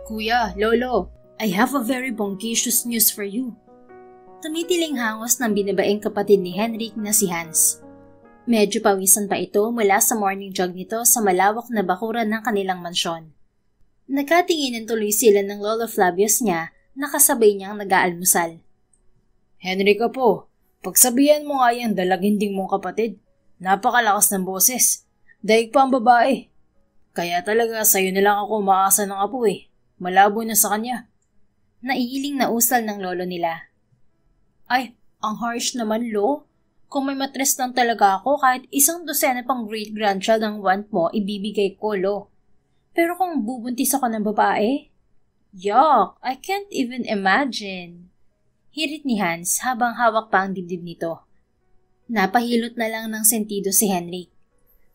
Kuya, Lolo, I have a very bonkitious news for you. Tumitiling hangos ng binabaeng kapatid ni Henrik na si Hans. Medyo pawisan pa ito mula sa morning jog nito sa malawak na bakuran ng kanilang mansyon. Nagkatinginan tuloy sila ng Lolo Flavius niya na kasabay niyang nag-aalmusal. Henrik po, pagsabihan mo nga yan dalaginding mong kapatid. Napakalakas ng boses. Daig pa ang babae. Kaya talaga sa'yo na lang ako maasa ng apo eh. Malabo na sa kanya. Naiiling na usal ng lolo nila. Ay, ang harsh naman, Lo. Kung may matres lang talaga ako, kahit isang dosena pang great-grandchild ang want mo, ibibigay ko, Lo. Pero kung bubuntis ako ng babae? Yuck, I can't even imagine. Hirit ni Hans habang hawak pa ang dibdib nito. Napahilot na lang ng sentido si Henrik.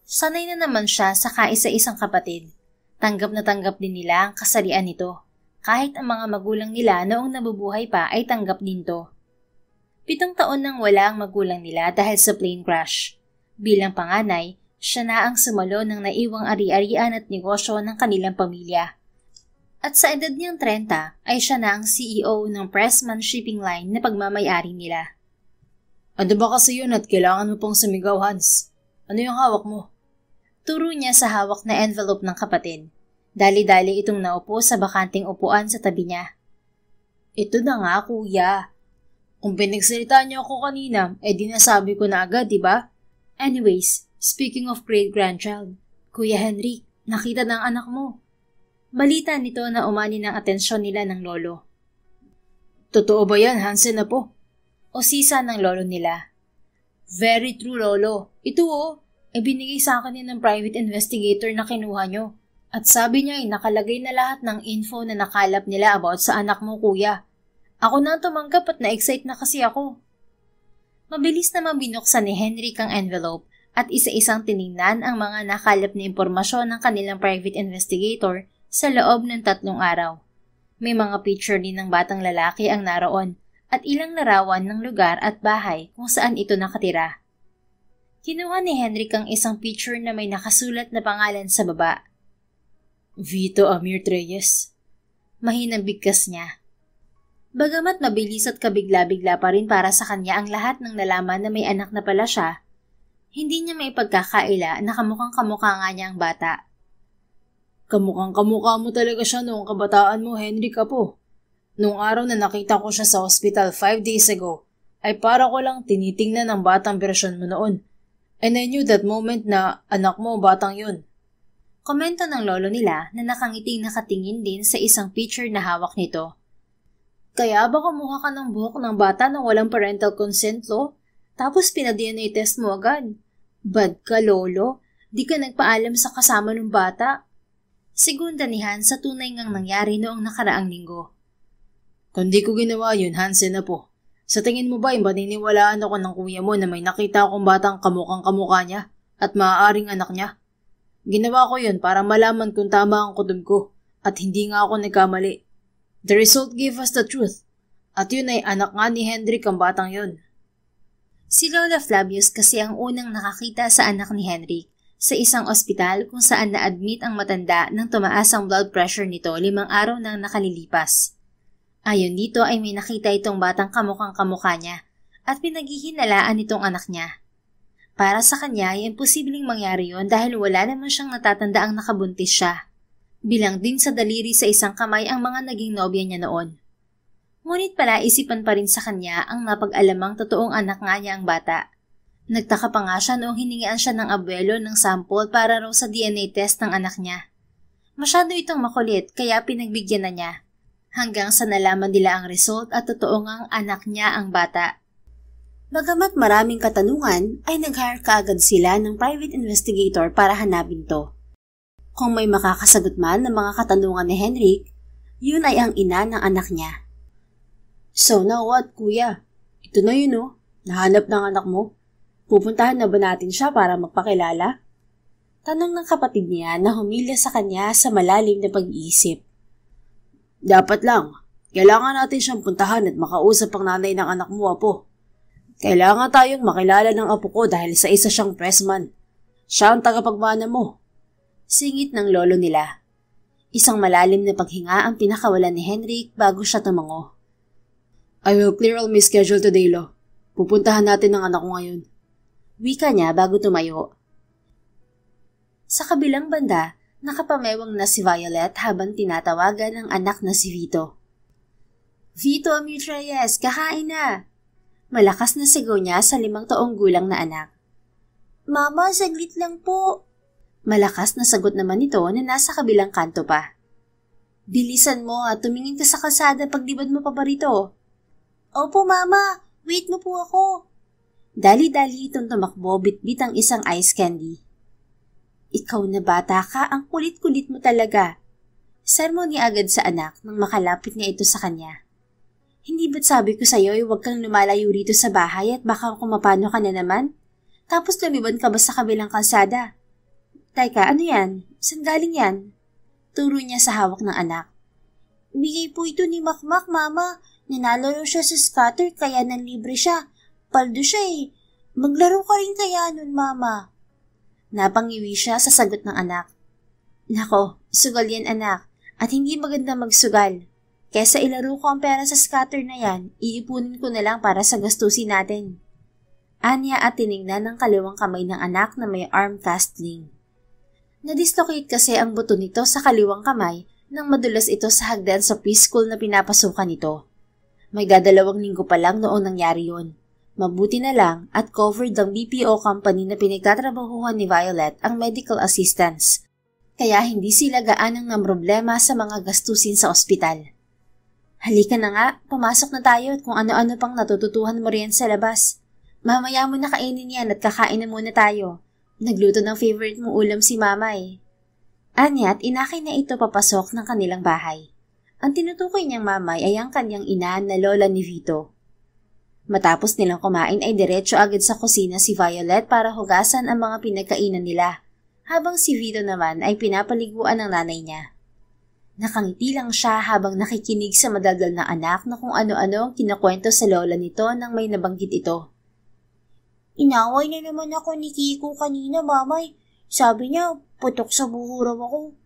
Sanay na naman siya sa kaisa-isang kapatid. Tanggap na tanggap din nila ang kasarian nito. Kahit ang mga magulang nila noong nabubuhay pa ay tanggap din to. 7 taon nang wala ang magulang nila dahil sa plane crash. Bilang panganay, siya na ang sumalo ng naiwang ari-arian at negosyo ng kanilang pamilya. At sa edad niyang 30 ay siya na ang CEO ng Pressman Shipping Line na pagmamayari nila. Ano ba kasi yun at kailangan mo pong sumigaw, Hans? Ano yung hawak mo? Turo niya sa hawak na envelope ng kapatid. Dali-dali itong naupo sa bakanting upuan sa tabi niya. Ito na nga, kuya. Kung pinagsalita niyo ako kanina, di nasabi ko na agad, diba? Anyways, speaking of great-grandchild, Kuya Henry, nakita ng anak mo. Balita nito na umani ng atensyon nila ng lolo. Totoo ba yan, Hansen na po? O sisa ng lolo nila. Very true, lolo. Ito binigay sa akin ng private investigator na kinuha nyo. At sabi niya nakalagay na lahat ng info na nakalap nila about sa anak mo, kuya. Ako na tumanggap at na-excite na kasi ako. Mabilis na binuksan ni Henrik ang envelope at isa-isang tiningnan ang mga nakalap na impormasyon ng kanilang private investigator sa loob ng 3 araw. May mga picture din ng batang lalaki ang naroon at ilang larawan ng lugar at bahay kung saan ito nakatira. Kinuha ni Henrik ang isang picture na may nakasulat na pangalan sa baba. Vito Amir Treyes. Mahinang bigkas niya. Bagamat mabilis at kabigla-bigla pa rin para sa kanya ang lahat ng nalaman na may anak na pala siya, hindi niya may pagkakaila na kamukhang-kamukha nga niya ang bata. Kamukhang-kamukha mo talaga siya noong kabataan mo, Henrik po. Noong araw na nakita ko siya sa hospital 5 days ago, ay para ko lang tinitingnan ang batang bersyon mo noon. And I knew that moment na anak mo batang yun. Komento ng lolo nila na nakangiting nakatingin din sa isang picture na hawak nito. Kaya ba kumuha ka ng buhok ng bata na walang parental consent, Lo? Tapos pina-DNA test mo agad? Bad ka, Lolo. Di ka nagpaalam sa kasama ng bata. Segunda ni Hans sa tunay ngang nangyari noong nakaraang linggo. Kung di ko ginawa yun, Hansen na po. Sa tingin mo ba maniniwalaan ako ng kuya mo na may nakita akong batang kamukhang-kamukha niya at maaaring anak niya? Ginawa ko yun para malaman kung tama ang kutob ko at hindi nga ako nagkamali. The result gave us the truth. At yun ay anak nga ni Henrik ang batang yun. Si Lola Flavius kasi ang unang nakakita sa anak ni Henrik sa isang ospital kung saan na-admit ang matanda nang tumaas ang blood pressure nito 5 araw nang nakalilipas. Ayon dito ay may nakita itong batang kamukhang-kamukha niya at pinaghihinalaan itong anak niya. Para sa kanya ay imposibleng mangyari yon dahil wala naman siyang natatandaang nakabuntis siya. Bilang din sa daliri sa isang kamay ang mga naging nobya niya noon. Ngunit pala isipan pa rin sa kanya ang napag-alamang totoong anak nga niya ang bata. Nagtaka pa nga siya noong hiningian siya ng abuelo ng sample para raw sa DNA test ng anak niya. Masyado itong makulit kaya pinagbigyan na niya. Hanggang sa nalaman nila ang result at totoo ngang anak niya ang bata. Bagamat maraming katanungan, ay nag-hire kaagad sila ng private investigator para hanapin to. Kung may makakasagot man ng mga katanungan ni Henrik, yun ay ang ina ng anak niya. So now what, kuya? Ito na yun nahanap ng anak mo. Pupuntahan na ba natin siya para magpakilala? Tanong ng kapatid niya na humilya sa kanya sa malalim na pag-iisip. Dapat lang. Kailangan natin siyang puntahan at makausap ang nanay ng anak mo, apo. Kailangan tayong makilala ng apo ko dahil sa isa siyang pressman. Siya ang tagapagmana mo. Singit ng lolo nila. Isang malalim na paghinga ang pinakawalan ni Henrik bago siya tumango. I will clear all my schedule today, Lo. Pupuntahan natin ang anak ko ngayon. Wika niya bago tumayo. Sa kabilang banda, nakapamewang na si Violet habang tinatawagan ang anak na si Vito. Vito Amitreyes, kakain na! Malakas na sigaw niya sa 5 taong gulang na anak. Mama, saglit lang po. Malakas na sagot naman nito na nasa kabilang kanto pa. Bilisan mo at tumingin ka sa kalsada paglibad mo pa rito. Opo, Mama. Wait mo po ako. Dali-dali itong tumakbo bitbit ang isang ice candy. Ikaw na bata ka, ang kulit-kulit mo talaga. Sermon niya agad sa anak nang makalapit niya ito sa kanya. Hindi ba't sabi ko sa'yo huwag kang lumalayo rito sa bahay at baka kumapano ka na naman? Tapos lumibad ka ba sa kabilang kalsada? Teka, ano yan? Saan galing yan? Turo niya sa hawak ng anak. Bigay po ito ni Makmak, Mama. Nanalo siya sa scatter kaya nanlibre siya. Paldo siya eh. Maglaro ka rin kaya nun, Mama. Napangiwi siya sa sagot ng anak. Nako, sugal yan anak. At hindi maganda magsugal. Kesa ilaro ko ang pera sa scatter na yan, iipunin ko na lang para sa gastusin natin. Anya at tinignan ng kaliwang kamay ng anak na may arm castling. Nadislocate kasi ang buto nito sa kaliwang kamay nang madulas ito sa hagdan sa preschool na pinapasukan nito. May 2 linggo pa lang noong nangyari yun. Mabuti na lang at covered ng BPO company na pinagtatrabahuhan ni Violet ang medical assistance. Kaya hindi sila gaanang namroblema sa mga gastusin sa ospital. Halika na nga, pumasok na tayo at kung ano-ano pang natututuhan mo riyan sa labas. Mamaya mo na kainin yan at kakain na muna tayo. Nagluto ng favorite mong ulam si Mama eh. Anya at inakay na ito papasok ng kanilang bahay. Ang tinutukoy niyang mamay ay ang kanyang ina na lola ni Vito. Matapos nilang kumain ay diretso agad sa kusina si Violet para hugasan ang mga pinagkainan nila, habang si Vito naman ay pinapaliguan ng nanay niya. Nakangiti lang siya habang nakikinig sa madaldal na anak na kung ano-ano ang kinakwento sa lola nito nang may nabanggit ito. Inaway na naman ako ni Kiko kanina, Mamay. Sabi niya, putok sa buho raw ako.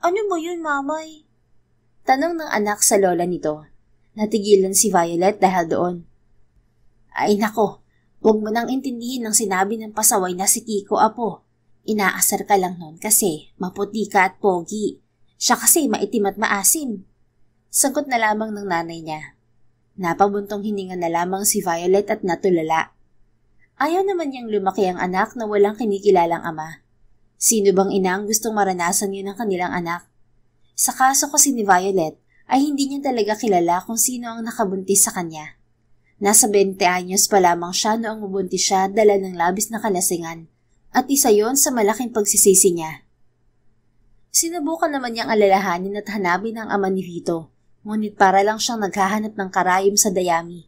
Ano ba yun, Mamay? Tanong ng anak sa lola nito. Natigilan si Violet dahil doon. Ay nako, huwag mo nang intindihin ng sinabi ng pasaway na si Kiko, apo. Inaasar ka lang nun kasi maputi ka at pogi. Siya kasi maitim at maasim. Sagot na lamang ng nanay niya. Napabuntong hininga na lamang si Violet at natulala. Ayaw naman niyang lumaki ang anak na walang kinikilalang ama. Sino bang ina ang gustong maranasan yun ng kanilang anak? Sa kaso kasi ni Violet, ay hindi niya talaga kilala kung sino ang nakabuntis sa kanya. Nasa 20 anyos pa lamang siya noong mabuntis siya dala ng labis na kalasingan, at isa yon sa malaking pagsisisi niya. Sinubukan naman niyang alalahanin at hanapin ang ama ni Vito, ngunit para lang siyang naghahanap ng karayom sa dayami.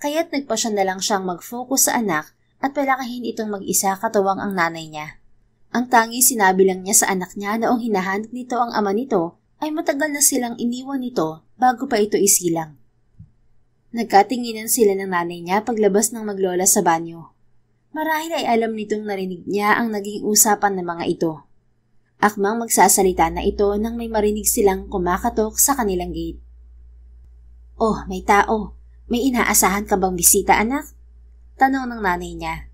Kaya't nagpa siya na lang siyang mag-focus sa anak at palakahin itong mag-isa katuwang ang nanay niya. Ang tanging sinabi lang niya sa anak niya noong hinahanap nito ang ama nito ay matagal na silang iniwan nito bago pa ito isilang. Nagkatinginan sila ng nanay niya paglabas ng maglola sa banyo. Marahil ay alam nitong narinig niya ang naging usapan ng mga ito. Akmang magsasalita na ito nang may marinig silang kumakatok sa kanilang gate. Oh, may tao. May inaasahan ka bang bisita, anak? Tanong ng nanay niya.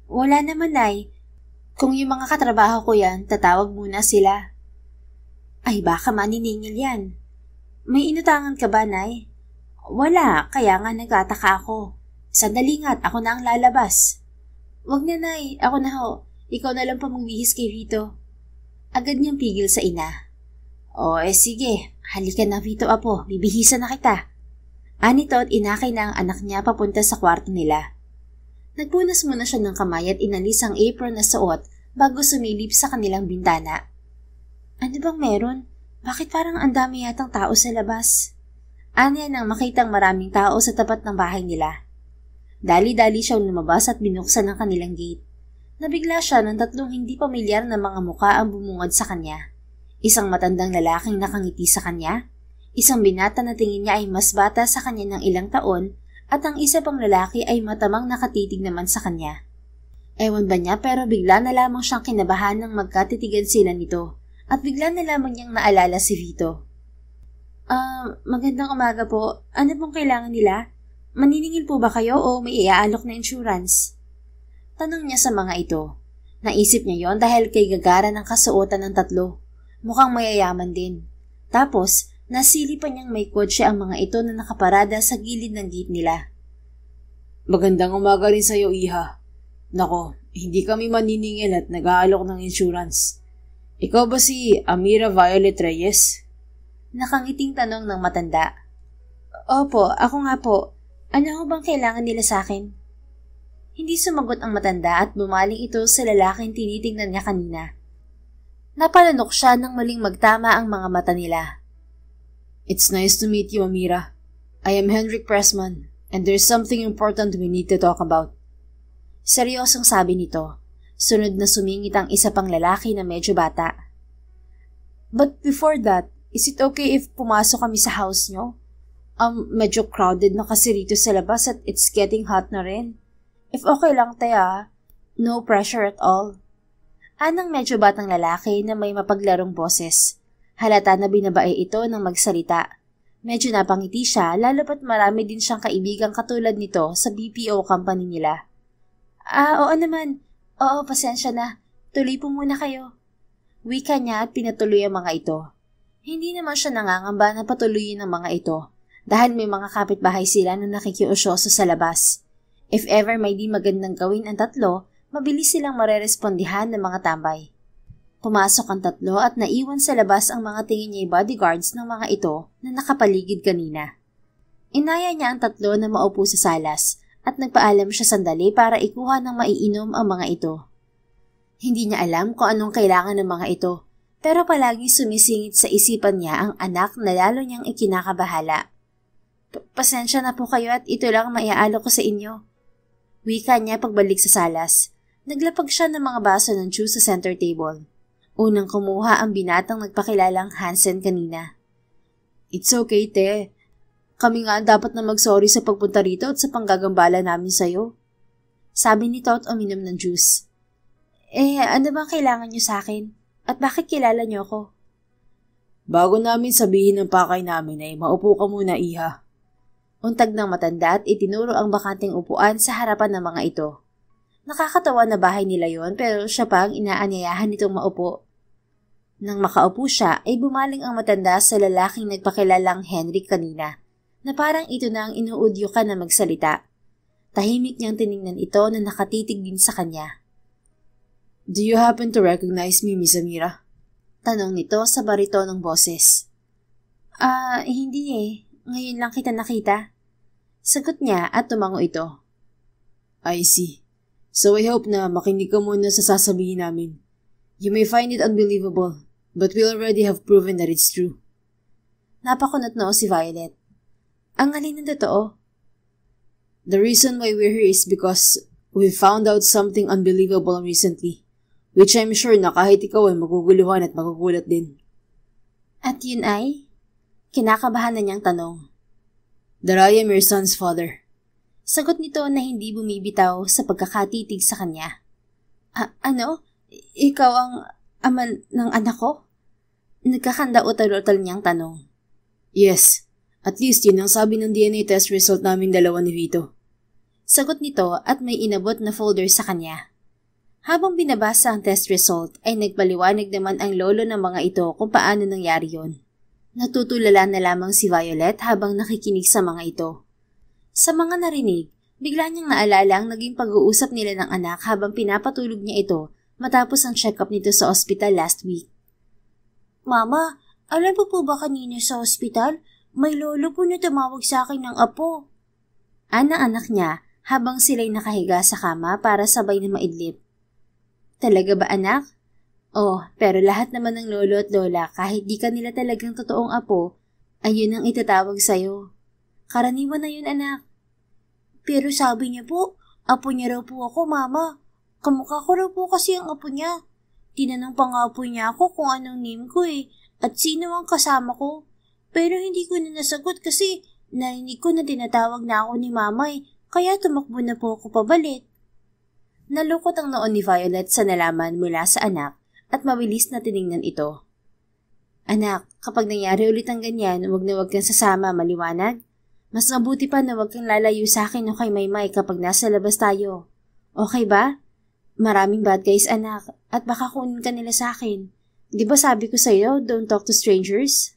Wala naman, Nay. Kung yung mga katrabaho ko yan, tatawag muna sila. Ay baka maniningil yan. May inutangan ka ba, Nay? Wala, kaya nga nagtataka ako. Sandali nga't ako na ang lalabas. Wag na, Nay. Ako na ho. Ikaw na lang pa magbihis kay Vito. Agad niyang pigil sa ina. O sige, halika na Vito, apo. Bibihisan na kita. Anito at inakay na ang anak niya papunta sa kwarto nila. Nagpunas muna siya ng kamay at inalis ang apron na suot bago sumilip sa kanilang bintana. Ano bang meron? Bakit parang ang dami yatang tao sa labas? Anya nang makitang maraming tao sa tapat ng bahay nila. Dali-dali siyang lumabas at binuksan ang kanilang gate. Nabigla siya ng 3 hindi pamilyar na mga muka ang bumungad sa kanya. Isang matandang lalaking nakangiti sa kanya, isang binata na tingin niya ay mas bata sa kanya ng ilang taon, at ang isa pang lalaki ay matamang nakatitig naman sa kanya. Ewan ba niya pero bigla na lamang siyang kinabahan nang magkatitigan sila nito at bigla na lamang niyang naalala si Vito. Magandang umaga po. Ano pong kailangan nila? Maniningil po ba kayo o may iaalok na insurance? Tanong niya sa mga ito. Naisip niya yon dahil kay gagara ng kasuotan ng tatlo. Mukhang mayayaman din. Tapos, nasili pa niyang may kotse ang mga ito na nakaparada sa gilid ng gate nila. Magandang umaga rin sa'yo, Iha. Nako, hindi kami maniningil at nag-aalok ng insurance. Ikaw ba si Amira Violet Reyes? Nakangiting tanong ng matanda. Opo, ako nga po. Ano ho bang kailangan nila sa akin? Hindi sumagot ang matanda at bumaling ito sa lalaking tinitingnan niya kanina. Napalunok siya nang maling magtama ang mga mata nila. It's nice to meet you, Amira. I am Henrik Pressman, and there's something important we need to talk about. Seryosong sabi nito. Sunod na sumingit ang isa pang lalaki na medyo bata. But before that, is it okay if pumasok kami sa house nyo? Medyo crowded na kasi rito sa labas at it's getting hot na rin. If okay lang taya, no pressure at all. Anang medyo batang lalaki na may mapaglarong boses. Halata na binabae ito ng magsalita. Medyo napangiti siya lalo pat marami din siyang kaibigang katulad nito sa BPO company nila. Oo naman. Oo, pasensya na. Tuloy po muna kayo. Wika niya at pinatuloy ang mga ito. Hindi naman siya nangangamba na patuloyin ang mga ito dahil may mga kapitbahay sila na nakikiusyoso sa labas. If ever may di magandang gawin ang tatlo, mabilis silang marerespondihan ng mga tambay. Pumasok ang tatlo at naiwan sa labas ang mga tingin niya'y bodyguards ng mga ito na nakapaligid kanina. Inaya niya ang tatlo na maupo sa salas at nagpaalam siya sandali para ikuha ng maiinom ang mga ito. Hindi niya alam kung anong kailangan ng mga ito, pero palaging sumisingit sa isipan niya ang anak na lalo niyang ikinakabahala. Pasensya na po kayo at ito lang maiaalok ko sa inyo. Wika niya pagbalik sa salas. Naglapag siya ng mga baso ng juice sa center table. Unang kumuha ang binatang nagpakilalang Hansen kanina. It's okay, te. Kami nga dapat na mag-sorry sa pagpunta rito at sa panggagambala namin sa'yo. Sabi nito at uminom ng juice. Ano bang kailangan niyo sa akin? At bakit kilala niyo ako? Bago namin sabihin ng pakay namin ay maupo ka muna, Iha. Untag ng matanda at itinuro ang bakanting upuan sa harapan ng mga ito. Nakakatawa na bahay nila yon pero siya pa ang inaanyayahan nitong maupo. Nang makaupo siya ay bumaling ang matanda sa lalaking nagpakilalang Henrik kanina na parang ito na ang inuudyo ka na magsalita. Tahimik niyang tiningnan ito na nakatitig din sa kanya. Do you happen to recognize me, Miss Amira? Tanong nito sa baritonong boses. Hindi Ngayon lang kita nakita. Sagot niya at tumango ito. I see. So I hope na makinig ka muna sa sasabihin namin. You may find it unbelievable, but we already have proven that it's true. Napakunot noo si Violet. Ang alin ng totoo? The reason why we're here is because we found out something unbelievable recently, which I'm sure na kahit ikaw ay maguguluhan at magugulat din. At yun ay? Kinakabahan na niyang tanong. That I am your son's father. Sagot nito na hindi bumibitaw sa pagkakatitig sa kanya. Ano? Ikaw ang ama ng anak ko? Nagkakanda utal-utal niyang tanong. Yes. At least yun ang sabi ng DNA test result namin dalawa ni Vito. Sagot nito at may inabot na folder sa kanya. Habang binabasa ang test result ay nagpaliwanag naman ang lolo ng mga ito kung paano nangyari yon. Natutulala na lamang si Violet habang nakikinig sa mga ito. Sa mga narinig, bigla niyang naalala ang naging pag-uusap nila ng anak habang pinapatulog niya ito matapos ang check-up nito sa ospital last week. Mama, alam po ba kanina sa ospital? May lolo po na tumawag sa akin ng apo. Anak niya habang sila'y nakahiga sa kama para sabay na maidlip. Talaga ba anak? Pero lahat naman ng lolo at lola kahit di ka nila talagang totoong apo, ayun ang itatawag sa'yo. Karaniwan na yun anak. Pero sabi niya po, apo niya raw po ako mama. Kamukha ko raw po kasi ang apo niya. Tinanong pa nga po niya ako kung anong name ko at sino ang kasama ko. Pero hindi ko na nasagot kasi narinig ko na tinatawag na ako ni mama kaya tumakbo na po ako pabalik. Nalukot ang noon ni Violet sa nalaman mula sa anak at mabilis na tiningnan ito. Anak, kapag nangyari ulit ang ganyan, huwag na huwag kang sasama, maliwanag? Mas mabuti pa na huwag kang lalayo sa akin o kay Maymay kapag nasa labas tayo. Okay ba? Maraming bad guys, anak, at baka kunin ka nila sa akin. Di ba sabi ko sa'yo, don't talk to strangers?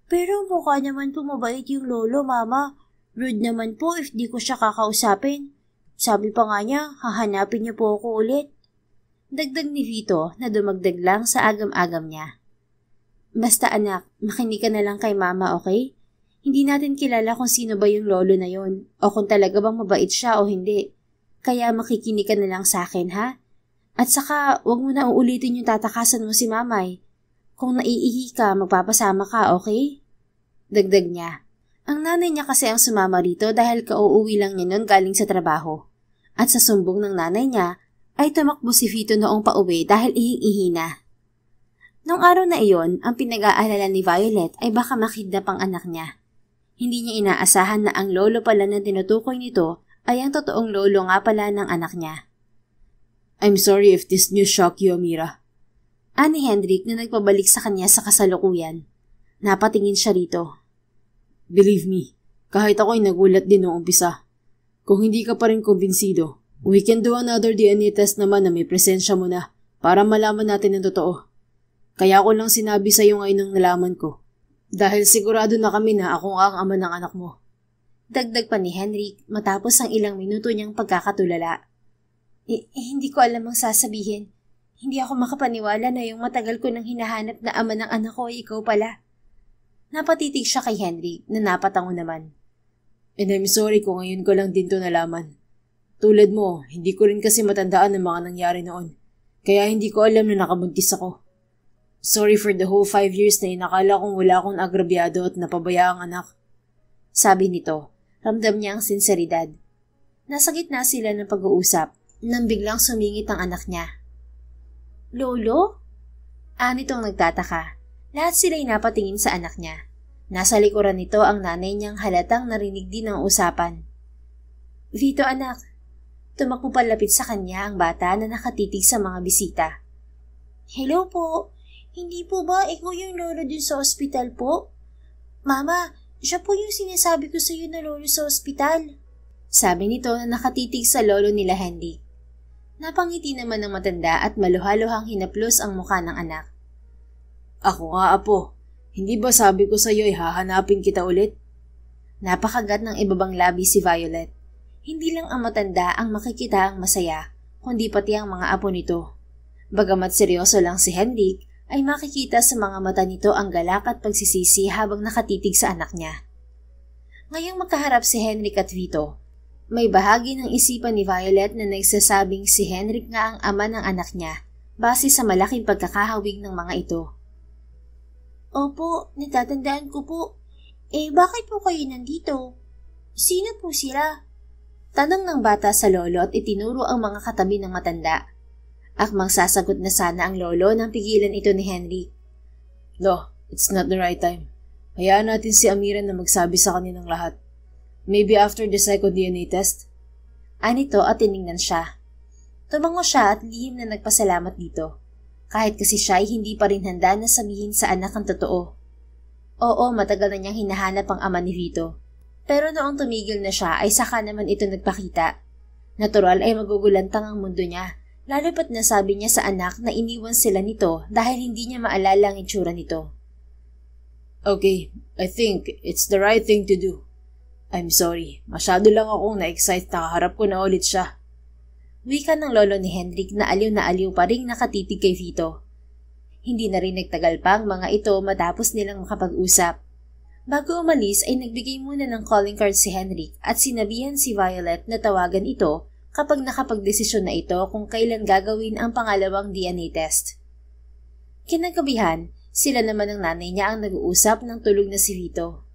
Pero mukha naman po mabait yung lolo, mama. Rude naman po if di ko siya kakausapin. Sabi pa nga niya, hahanapin niya po ako ulit. Dagdag ni Vito na dumagdag lang sa agam-agam niya. Basta anak, makinig ka na lang kay mama, okay? Hindi natin kilala kung sino ba yung lolo na yon o kung talaga bang mabait siya o hindi. Kaya makikinig ka na lang sa akin, ha? At saka, wag mo na uulitin yung tatakasan mo si mamay. Kung naiihi ka, magpapasama ka, okay? Dagdag niya. Ang nanay niya kasi ang sumama rito dahil kauuwi lang niya nun galing sa trabaho. At sa sumbong ng nanay niya, ay tumakbo si Vito noong pauwi dahil ihing-ihi na. Nung araw na iyon, ang pinag-aalala ni Violet ay baka makidnap ang anak niya. Hindi niya inaasahan na ang lolo pala na tinutukoy nito ay ang totoong lolo nga pala ng anak niya. I'm sorry if this news shocked you, Amira. Ani Hendrik na nagpabalik sa kanya sa kasalukuyan. Napatingin siya rito. Believe me, kahit ako'y nagulat din noong umpisa. Kung hindi ka pa rin kumbinsido, we can do another DNA test naman na may presensya mo na para malaman natin ang totoo. Kaya ko lang sinabi sa iyo ngayon ang nalaman ko. Dahil sigurado na kami na ako ang ama ng anak mo. Dagdag pa ni Henrik matapos ang ilang minuto niyang pagkakatulala. Hindi ko alam ang sasabihin. Hindi ako makapaniwala na yung matagal ko nang hinahanap na ama ng anak ko ay ikaw pala. Napatitig siya kay Henrik na napatango naman. And I'm sorry kung ngayon ko lang din to nalaman. Tulad mo, hindi ko rin kasi matandaan ang mga nangyari noon. Kaya hindi ko alam na nakabuntis ako. Sorry for the whole 5 years na inakala kong wala akong agrabyado at napabayaang anak. Sabi nito, ramdam niya ang sinseridad. Nasa gitna sila ng pag-uusap nang biglang sumingit ang anak niya. Lolo? Anitong nagtataka. Lahat sila'y napatingin sa anak niya. Nasa likuran nito ang nanay niyang halatang narinig din ang usapan. Vito anak, tumakbo palapit sa kanya ang bata na nakatitig sa mga bisita. Hello po. Hindi po ba ikaw yung lolo dun sa ospital po? Mama, siya po yung sinasabi ko sa iyo na lolo sa ospital. Sabi nito na nakatitig sa lolo nila Henry. Napangiti naman ng matanda at maluhaluhang hinaplos ang mukha ng anak. Ako nga apo, hindi ba sabi ko sa iyo ay hahanapin kita ulit? Napakagat ng ibabang labi si Violet. Hindi lang ang matanda ang makikita ang masaya, kundi pati ang mga apo nito. Bagamat seryoso lang si Henrik, ay makikita sa mga mata nito ang galak at pagsisisi habang nakatitig sa anak niya. Ngayong magkaharap si Henrik at Vito, may bahagi ng isipan ni Violet na nagsasabing si Henrik nga ang ama ng anak niya base sa malaking pagkakahawig ng mga ito. Opo, natatandaan ko po. Bakit po kayo nandito? Sino po sila? Tanong ng bata sa lolo at itinuro ang mga katabi ng matanda. Akmang sasagot na sana ang lolo nang pigilan ito ni Henry. No, it's not the right time. Hayaan natin si Amira na magsabi sa kanya ng lahat. Maybe after the second DNA test? Anito at tiningnan siya. Tumango siya at lihim na nagpasalamat dito. Kahit kasi siya ay hindi pa rin handa na sabihin sa anak ang totoo. Oo, matagal na niyang hinahanap ang ama ni Vito. Pero noong tumigil na siya ay saka naman ito nagpakita. Natural ay magugulantang ang mundo niya. Lalo pat nasabi niya sa anak na iniwan sila nito dahil hindi niya maalala ang itsura nito. Okay, I think it's the right thing to do. I'm sorry, masyado lang akong na-excite na kaharap ko na ulit siya. Wika ng lolo ni Henrik na aliw pa ring nakatitig kay Vito. Hindi na rin nagtagal pa ang mga ito matapos nilang makapag-usap. Bago umalis ay nagbigay muna ng calling card si Henrik at sinabihan si Violet na tawagan ito kapag nakapagdesisyon na ito kung kailan gagawin ang pangalawang DNA test. Kinagabihan, sila naman ng nanay niya ang nag-uusap ng tulog na si Vito.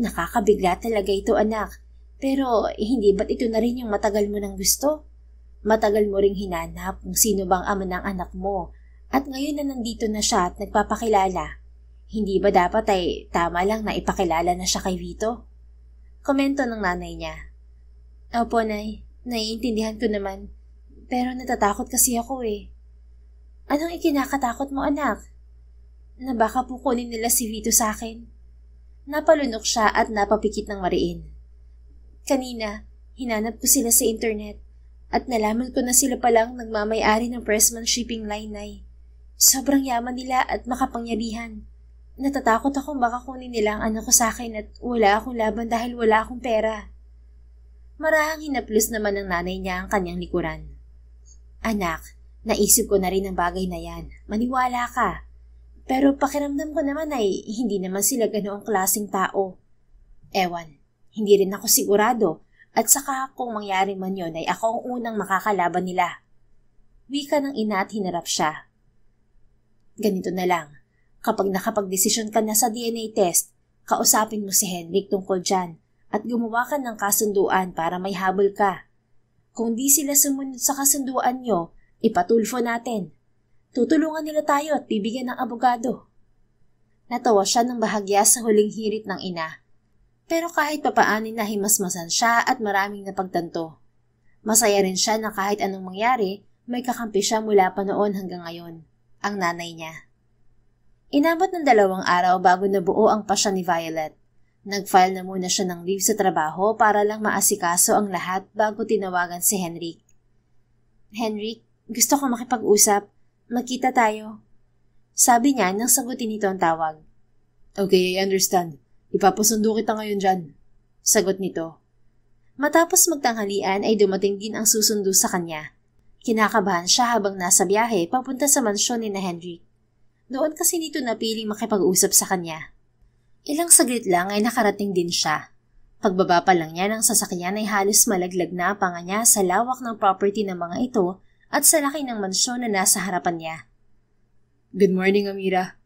Nakakabigla talaga ito anak, pero hindi ba't ito na rin yung matagal mo nang gusto? Matagal mo ring hinanap kung sino bang ama ng anak mo at ngayon na nandito na siya at nagpapakilala. Hindi ba dapat ay tama lang na ipakilala na siya kay Vito? Komento ng nanay niya. Opo, Nay. Naiintindihan ko naman. Pero natatakot kasi ako eh. Anong ikinakatakot mo, anak? na baka po kunin nila si Vito sa akin. Napalunok siya at napapikit ng mariin. Kanina, hinanap ko sila sa internet at nalaman ko na sila palang nagmamay-ari ng Pressman Shipping Line ay sobrang yaman nila at makapangyarihan. Natatakot akong baka kunin nila ang anak ko sa akin at wala akong laban dahil wala akong pera. Marahang hinaplos naman ng nanay niya ang kanyang likuran. Anak, naisip ko na rin ang bagay na yan. Maniwala ka. Pero pakiramdam ko naman ay hindi naman sila ganoong klaseng tao. Ewan, hindi rin ako sigurado at saka kung mangyari man yun ay ako ang unang makakalaban nila. Wika ng ina at hinarap siya. Ganito na lang, kapag nakapagdesisyon ka na sa DNA test, kausapin mo si Henrik tungkol dyan at gumawa ka ng kasunduan para may habol ka. Kung di sila sumunod sa kasunduan nyo, ipatulfo natin. Tutulungan nila tayo at bibigyan ng abogado. Natawa siya ng bahagya sa huling hirit ng ina. Pero kahit papaano nahimasmasan siya at maraming napagtanto. Masaya rin siya na kahit anong mangyari, may kakampi siya mula pa noon hanggang ngayon, ang nanay niya. Inabot ng 2 araw bago nabuo ang pasya ni Violet. Nag-file na muna siya ng leave sa trabaho para lang maasikaso ang lahat bago tinawagan si Henrik. Henrik, gusto ko makipag-usap. Magkita tayo. Sabi niya nang sagutin nito ang tawag. Okay, I understand. Ipapasundo kita ngayon dyan. Sagot nito. Matapos magtanghalian ay dumating din ang susundo sa kanya. Kinakabahan siya habang nasa biyahe papunta sa mansyon ni na Henrik. Doon kasi nito napiling makipag-usap sa kanya. Ilang saglit lang ay nakarating din siya. Pagbaba pa lang niya ng sasakyan ay halos malaglag na ang panga niya sa lawak ng property ng mga ito at sa laki ng mansyon na nasa harapan niya. Good morning, Amira.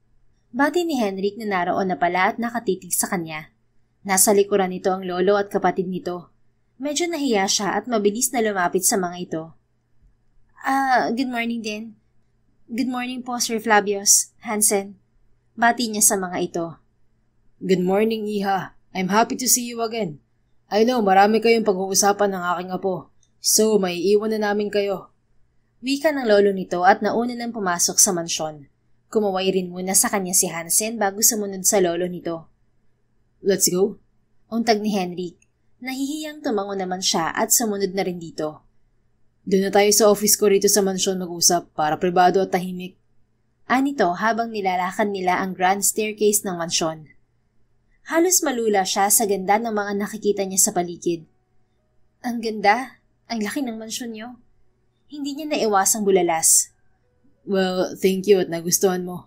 Bati ni Henrik na naroon na pala at nakatitig sa kanya. Nasa likuran nito ang lolo at kapatid nito. Medyo nahiya siya at mabilis na lumapit sa mga ito. Good morning din. Good morning po, Sir Flavius, Hansen. Bati niya sa mga ito. Good morning, Iha. I'm happy to see you again. I know marami kayong pag-uusapan ng aking apo, so may iwan na namin kayo. Wika ng lolo nito at nauna nang pumasok sa mansyon. Kumaway rin muna sa kanya si Hansen bago sumunod sa lolo nito. Let's go. Untag ni Henrik. Nahihiyang tumango naman siya at sumunod na rin dito. Doon na tayo sa office ko rito sa mansyon mag-usap para pribado at tahimik. Anito habang nilalakad nila ang grand staircase ng mansyon. Halos malula siya sa ganda ng mga nakikita niya sa paligid. Ang ganda, ang laki ng mansyon niyo. Hindi niya naiwasang bulalas. Well, thank you at nagustuhan mo.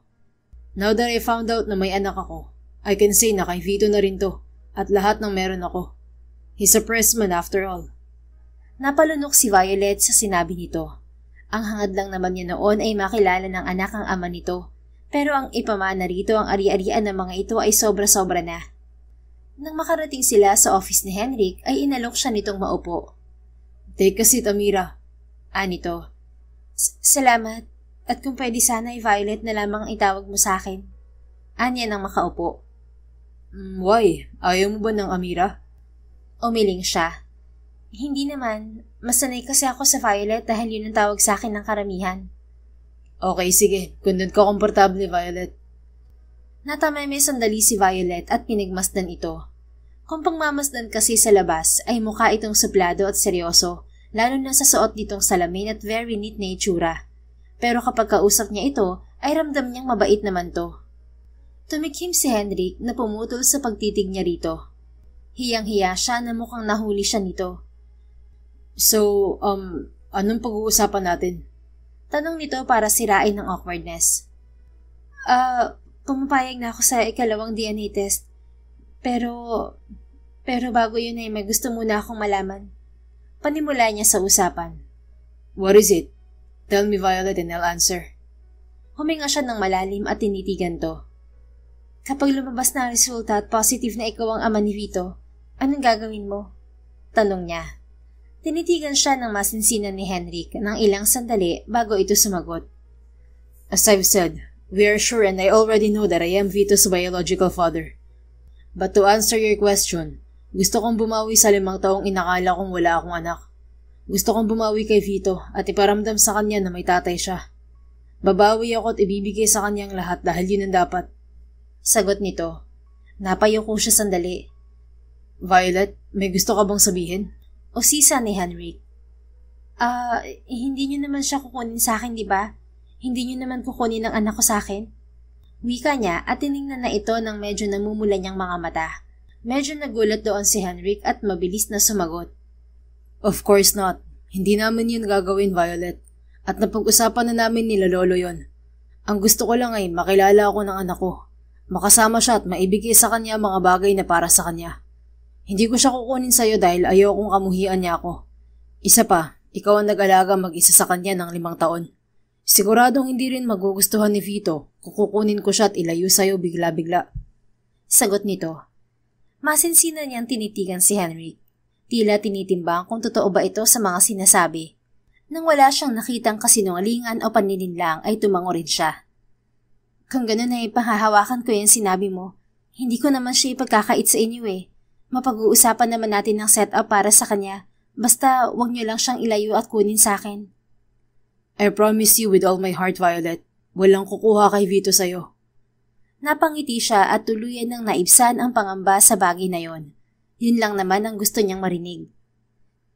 Now that I found out na may anak ako, I can say na kay Vito na rin to at lahat ng meron ako. He's a pressman after all. Napalunok si Violet sa sinabi nito. Ang hangad lang naman niya noon ay makilala ng anak ang ama nito. Pero ang ipamana rito ang ari-arian ng mga ito ay sobra-sobra na. Nang makarating sila sa office ni Henrik ay inalok siya nitong maupo. Take a seat, Amira. Anito. Salamat. At kung pwede sana ay Violet na lamang itawag mo sa akin. Anya nang makaupo. Why? Ayaw mo ba ng Amira? Umiling siya. Hindi naman. Masanay kasi ako sa Violet dahil yun ang tawag sa akin ng karamihan. Okay, sige. Kung doon ka komportable, Violet. Natamay may sandali si Violet at pinagmasdan ito. Kung pangmamasdan kasi sa labas ay mukha itong suplado at seryoso, lalo na sa suot nitong salamin at very neat na itsura. Pero kapag kausap niya ito, ay ramdam niyang mabait naman to. Tumikhim si Henrik na pumutol sa pagtitig niya rito. Hiyang-hiya siya na mukhang nahuli siya nito. So, anong pag-uusapan natin? Tanong nito para sirain ng awkwardness. Pumapayag na ako sa ikalawang DNA test. Pero bago yun ay may gusto muna akong malaman. Panimula niya sa usapan. What is it? Tell me, Violet, and I'll answer. Huminga siya ng malalim at tinitigan to. Kapag lumabas na ang resulta at positive na ikaw ang ama ni Vito, anong gagawin mo? Tanong niya. Tinitigan siya ng masinsinan ni Henrik ng ilang sandali bago ito sumagot. As I've said, we are sure and I already know that I am Vito's biological father. But to answer your question, gusto kong bumawi sa 5 taong inakala kong wala akong anak. Gusto kong bumawi kay Vito at iparamdam sa kanya na may tatay siya. Babawi ako at ibibigay sa kanyang lahat dahil yun ang dapat. Sagot nito. Napayuko siya sandali. Violet, may gusto ka bang sabihin? Usisa ni Henrik. Hindi niyo naman siya kukunin sa akin, di ba? Hindi niyo naman kukunin ang anak ko sa akin? Wika niya at tiningnan na ito ng medyo namumula niyang mga mata. Medyo nagulat doon si Henrik at mabilis na sumagot. Of course not. Hindi namin yun gagawin, Violet. At napag-usapan na namin nila lolo yon. Ang gusto ko lang ay makilala ako ng anak ko. Makasama siya at maibigay sa kanya mga bagay na para sa kanya. Hindi ko siya kukunin sa'yo dahil ayokong kamuhian niya ako. Isa pa, ikaw ang nag-alaga mag-isa sa kanya ng 5 taon. Siguradong hindi rin magugustuhan ni Vito kung kukunin ko siya at ilayo sa'yo bigla-bigla. Sagot nito. Masinsinan niyang tinitigan si Henrik. Tila tinitimbang kung totoo ba ito sa mga sinasabi. Nang wala siyang nakitang kasinungalingan o panininlang ay tumango rin siya. Kung ganun ay pahahawakan ko yung sinabi mo, hindi ko naman siya ipagkakait sa inyo eh. Mapag-uusapan naman natin ng setup para sa kanya, basta wag niyo lang siyang ilayo at kunin sa akin. I promise you with all my heart, Violet, walang kukuha kay Vito sa'yo. Napangiti siya at tuluyan ng naibsan ang pangamba sa bagay na yon. Yun lang naman ang gusto niyang marinig.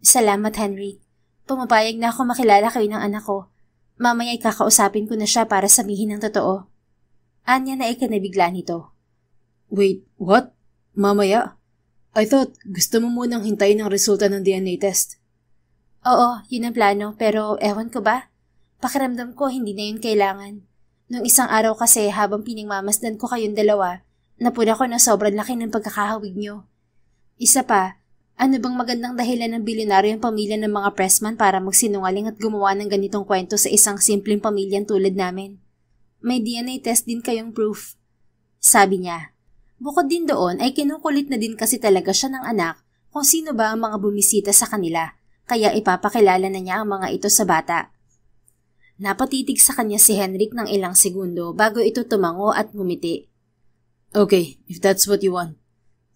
Salamat, Henry. Pumapayag na ako makilala kayo ng anak ko. Mamaya kakausapin ko na siya para sabihin ng totoo. Anya na ikanabigla nito. Wait, what? Mamaya? I thought gusto mo munang hintayin ang resulta ng DNA test. Oo, yun ang plano, pero ewan ko ba? Pakiramdam ko hindi na yun kailangan. Nung isang araw kasi habang piningmamasdan ko kayong dalawa, napuna ko na sobrang laki ng pagkakahawig nyo. Isa pa, ano bang magandang dahilan ng bilyonaryong pamilya ng mga pressman para magsinungaling at gumawa ng ganitong kwento sa isang simpleng pamilyang tulad namin? May DNA test din kayong proof. Sabi niya. Bukod din doon ay kinukulit na din kasi talaga siya ng anak kung sino ba ang mga bumisita sa kanila, kaya ipapakilala na niya ang mga ito sa bata. Napatitig sa kanya si Henrik ng ilang segundo bago ito tumango at ngumiti. Okay, if that's what you want.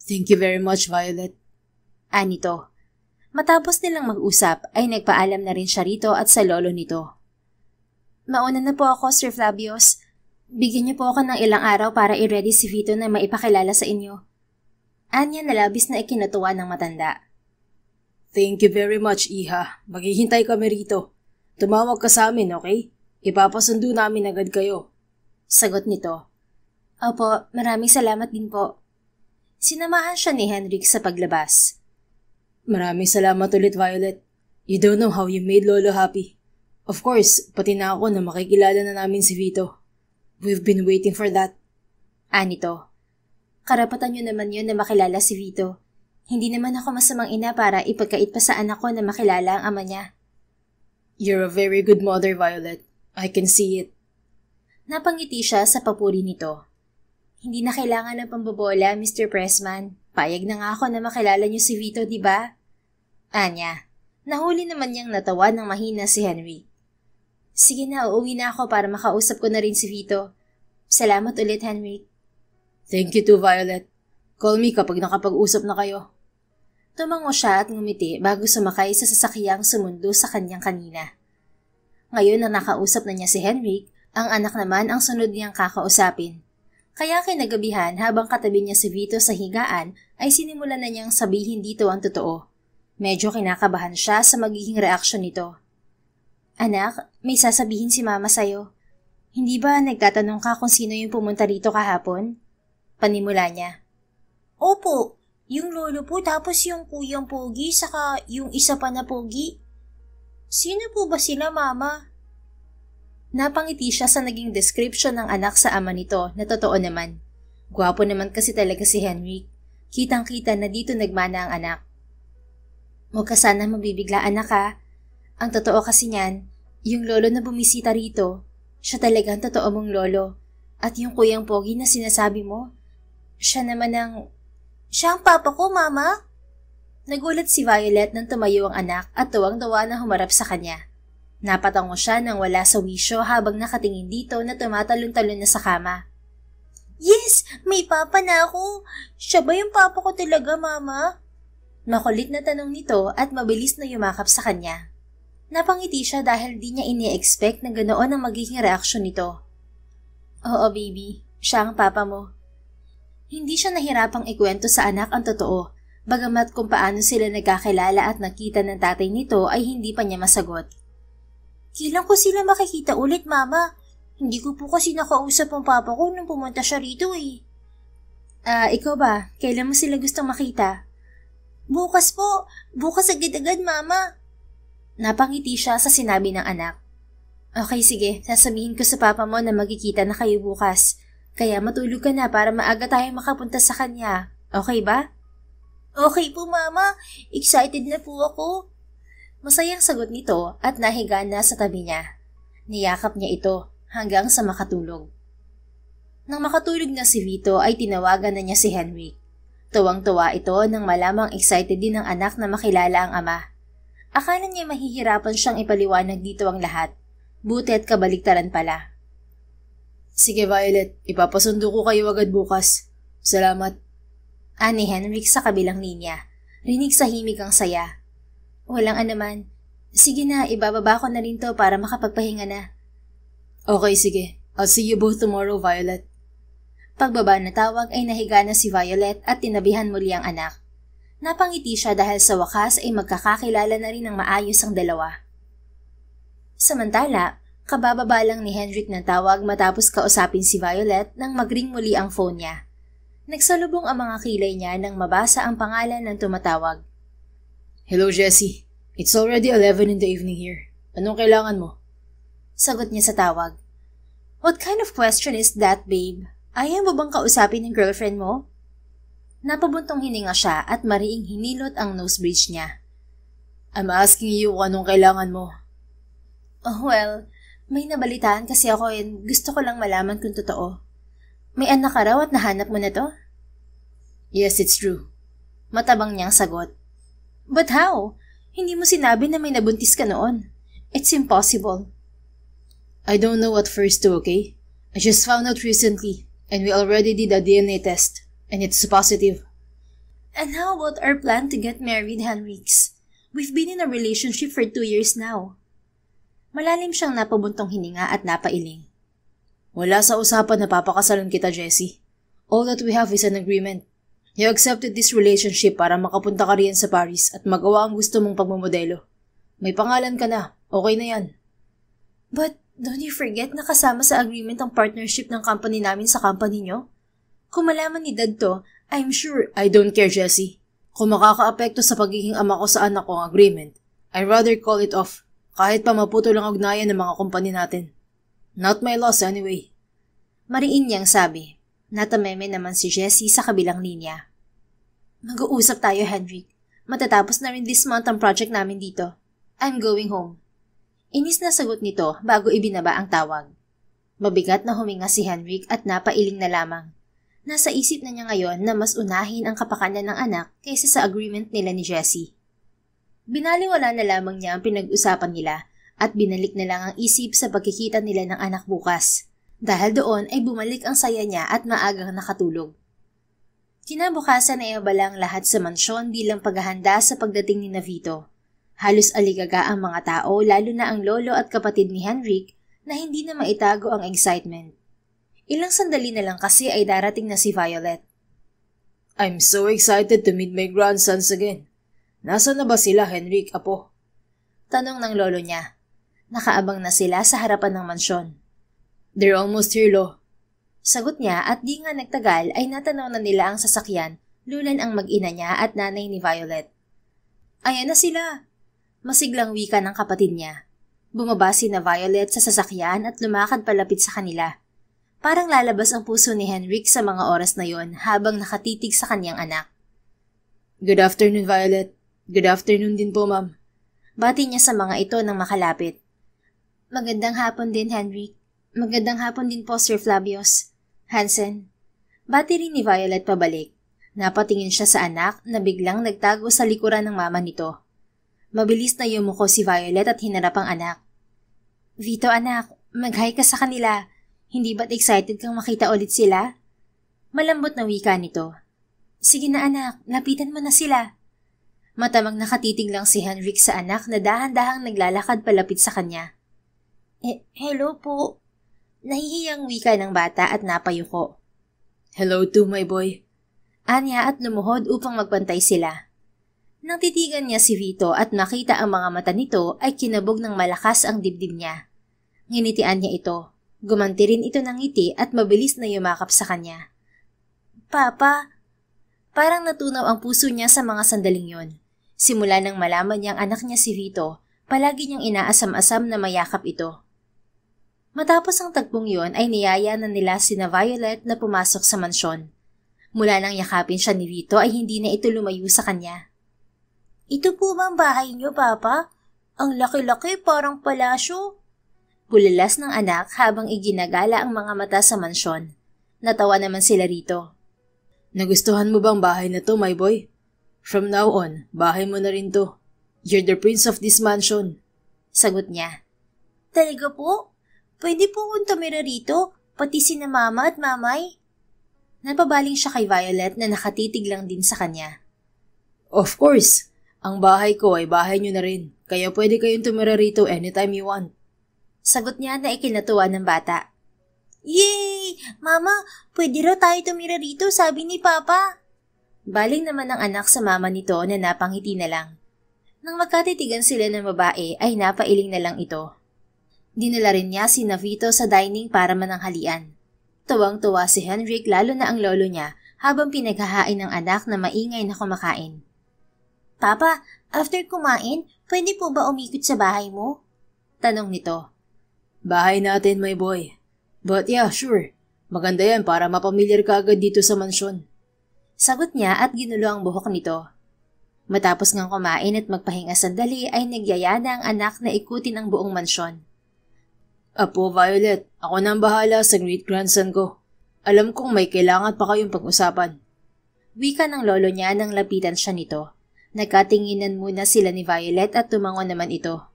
Thank you very much, Violet. Anito. Matapos nilang mag-usap ay nagpaalam na rin siya rito at sa lolo nito. Mauna na po ako, Sir Flavius. Bigyan niyo po ako ng ilang araw para i-ready si Vito na maipakilala sa inyo. Anya na labis na ikinatuwa ng matanda. Thank you very much, Iha. Maghihintay kami rito. Tumawag ka sa amin, okay? Ipapasundo namin agad kayo. Sagot nito. Opo, maraming salamat din po. Sinamahan siya ni Henrik sa paglabas. Maraming salamat ulit, Violet. You don't know how you made Lolo happy. Of course, pati na ako na makikilala na namin si Vito. We've been waiting for that. Anito. Karapatan niyo naman yun na makilala si Vito. Hindi naman ako masamang ina para ipagkait pa sa anak ko na makilala ang ama niya. You're a very good mother, Violet. I can see it. Napangiti siya sa papuri nito. Hindi na kailangan ng pambobola, Mr. Pressman. Payag na nga ako na makilala niyo si Vito, di ba? Anya, nahuli naman niyang natawa ng mahina si Henry. Sige na, uuwi na ako para makausap ko na rin si Vito. Salamat ulit, Henry. Thank you too, Violet. Call me kapag nakapag-usap na kayo. Tumango siya at ngumiti bago sumakay sa sasakyang sumundo sa kanyang kanina. Ngayon na nakausap na niya si Henry, ang anak naman ang sunod niyang kakausapin. Kaya kinagabihan habang katabi niya si Vito sa higaan ay sinimulan na niyang sabihin dito ang totoo. Medyo kinakabahan siya sa magiging reaksyon nito. Anak, may sasabihin si Mama sa'yo. Hindi ba nagtatanong ka kung sino yung pumunta rito kahapon? Panimula niya. Opo, yung lolo po tapos yung kuyang pogi saka yung isa pa na pogi. Sino po ba sila, Mama? Napangiti siya sa naging description ng anak sa ama nito na totoo naman. Gwapo naman kasi talaga si Henry. Kitang-kita na dito nagmana ang anak. Huwag ka sana mabibigla, anak ha. Ang totoo kasi niyan, yung lolo na bumisita rito, siya talagang totoo mong lolo. At yung kuyang pogi na sinasabi mo, siya naman ang... Siya ang papa ko, Mama? Nagulat si Violet nang tumayo ang anak at tuwang-tuwa na humarap sa kanya. Napatango siya nang wala sa wisyo habang nakatingin dito na tumatalon-talon na sa kama. Yes! May papa na ako! Siya ba yung papa ko talaga, Mama? Makulit na tanong nito at mabilis na yumakap sa kanya. Napangiti siya dahil di niya ini-expect na ganoon ang magiging reaksyon nito. Oo baby, siya ang papa mo. Hindi siya nahirapang ikwento sa anak ang totoo, bagamat kung paano sila nagkakilala at nakita ng tatay nito ay hindi pa niya masagot. Kailan ko sila makikita ulit, Mama? Hindi ko po kasi nakausap ang papa ko nung pumunta siya rito eh. Ikaw ba? Kailan mo sila gustong makita? Bukas po. Bukas agad-agad, Mama. Napangiti siya sa sinabi ng anak. Okay, sige. Sasabihin ko sa papa mo na magkikita na kayo bukas. Kaya matulog ka na para maaga tayo makapunta sa kanya. Okay ba? Okay po, Mama. Excited na po ako. Masayang sagot nito at nahiga na sa tabi niya. Niyakap niya ito hanggang sa makatulog. Nang makatulog na si Vito ay tinawagan na niya si Henry. Tuwang-tuwa ito nang malamang excited din ng anak na makilala ang ama. Akala niya mahihirapan siyang ipaliwanag dito ang lahat. Buti at kabaliktaran pala. Sige Violet, ipapasundo ko kayo agad bukas. Salamat. Ani Henrik sa kabilang linya. Rinig sa himig ang saya. Walang anuman. Sige na, ibababa ko na rin to para makapagpahinga na. Okay, sige. I'll see you both tomorrow, Violet. Pagbaba na tawag ay nahiga na si Violet at tinabihan muli ang anak. Napangiti siya dahil sa wakas ay magkakakilala na rin ng maayos ang dalawa. Samantala, kabababa lang ni Henrik ng tawag matapos kausapin si Violet nang magring muli ang phone niya. Nagsalubong ang mga kilay niya nang mabasa ang pangalan ng tumatawag. Hello, Jessie. It's already 11 in the evening here. Anong kailangan mo? Sagot niya sa tawag. What kind of question is that, babe? Ayaw mo bang kausapin ng girlfriend mo? Napabuntong hininga siya at mariing hinilot ang nose bridge niya. I'm asking you kung anong kailangan mo. Oh, well, may nabalitaan kasi ako and gusto ko lang malaman kung totoo. May anak ka raw at nahanap mo na to? Yes, it's true. Matabang niyang sagot. But how? Hindi mo sinabi na may nabuntis ka noon. It's impossible. I don't know at first too, okay? I just found out recently and we already did a DNA test and it's positive. And how about our plan to get married, Henriks? We've been in a relationship for 2 years now. Malalim siyang napabuntong hininga at napailing. Wala sa usapan na papakasalan kita, Jessie. All that we have is an agreement. You accepted this relationship para makapunta ka riyan sa Paris at magawa ang gusto mong pagmamodelo. May pangalan ka na. Okay na yan. But don't you forget na kasama sa agreement ang partnership ng company namin sa company nyo? Kung malaman ni Dad to, I'm sure... I don't care, Jessie. Kung makakaapekto sa pagiging ama ko sa anak ko ang agreement, I'd rather call it off kahit pa maputol ang ugnayan ng mga kumpanya natin. Not my loss anyway. Mariin niyang sabi. Natameme naman si Jessie sa kabilang linya. Mag-uusap tayo, Henrik. Matatapos na rin this month ang project namin dito. I'm going home. Inis na sagot nito bago ibinaba ang tawag. Mabigat na huminga si Henrik at napailing na lamang. Nasa isip na niya ngayon na mas unahin ang kapakanan ng anak kaysa sa agreement nila ni Jessie. Binaliwala na lamang niya ang pinag-usapan nila at binalik na lang ang isip sa pagkikita nila ng anak bukas. Dahil doon ay bumalik ang saya niya at maagang nakatulog. Kinabukasan ay abala ang lahat sa mansyon bilang paghahanda sa pagdating ni Vito. Halos aligaga ang mga tao lalo na ang lolo at kapatid ni Henrik na hindi na maitago ang excitement. Ilang sandali na lang kasi ay darating na si Violet. I'm so excited to meet my grandsons again. Nasaan na ba sila, Henrik, apo? Tanong ng lolo niya. Nakaabang na sila sa harapan ng mansyon. They're almost here, Lo. Sagot niya at di nga nagtagal ay natanaw na nila ang sasakyan, lulan ang mag-ina niya at nanay ni Violet. Ayan na sila! Masiglang wika ng kapatid niya. Bumaba si na Violet sa sasakyan at lumakad palapit sa kanila. Parang lalabas ang puso ni Henrik sa mga oras na yon habang nakatitig sa kanyang anak. Good afternoon, Violet. Good afternoon din po, ma'am. Bati niya sa mga ito nang makalapit. Magandang hapon din, Henrik. Magandang hapon din po, Sir Flavius. Hansen. Bati rin ni Violet pabalik. Napatingin siya sa anak na biglang nagtago sa likuran ng mama nito. Mabilis na yumuko si Violet at hinarap ang anak. Vito, anak, mag-hi ka sa kanila. Hindi ba't excited kang makita ulit sila? Malambot na wika nito. Sige na anak, lapitan mo na sila. Matamang nakatitig lang si Henrik sa anak na dahan-dahang naglalakad palapit sa kanya. Hello po. Nahihiyang wika ng bata at napayuko. Hello too, my boy. Anya at lumuhod upang magbantay sila. Nang titigan niya si Vito at makita ang mga mata nito ay kinabog ng malakas ang dibdib niya. Nginitian niya ito. Gumanti rin ito ng ngiti at mabilis na yumakap sa kanya. Papa! Parang natunaw ang puso niya sa mga sandaling yon. Simula nang malaman niyang anak niya si Vito, palagi niyang inaasam-asam na mayakap ito. Matapos ang tagpong yon ay niyaya na nila sina Violet na pumasok sa mansyon. Mula nang yakapin siya ni Vito ay hindi na ito lumayo sa kanya. Ito po bang bahay niyo, Papa? Ang laki-laki, parang palasyo. Pulalas ng anak habang iginagala ang mga mata sa mansyon. Natawa naman sila rito. Nagustuhan mo bang bahay na to, my boy? From now on, bahay mo na rin to. You're the prince of this mansion. Sagot niya. Talaga po? Pwede po kung tumira rito, pati sina mama at mamay? Napabaling siya kay Violet na nakatitig lang din sa kanya. Of course. Ang bahay ko ay bahay nyo na rin, kaya pwede kayong tumira rito anytime you want. Sagot niya na ikinatuwa ng bata. Yay! Mama, pwede raw tayo tumira rito, sabi ni Papa. Baling naman ang anak sa mama nito na napangiti na lang. Nang magkatitigan sila ng babae ay napailing na lang ito. Dinala rin niya si Vito sa dining para mananghalian. Tuwang-tuwa si Henrik lalo na ang lolo niya habang pinaghahain ng anak na maingay na kumakain. Papa, after kumain, pwede po ba umikot sa bahay mo? Tanong nito. Bahay natin, my boy. But yeah, sure. Maganda yan para mapamilyar ka agad dito sa mansyon. Sagot niya at ginulo ang buhok nito. Matapos ngang kumain at magpahinga sandali ay nagyaya na ang anak na ikutin ang buong mansyon. Apo, Violet, ako nang bahala sa great-grandson ko. Alam kong may kailangan pa kayong pag-usapan. Wika ng lolo niya nang lapitan siya nito. Nagkatinginan muna sila ni Violet at tumango naman ito.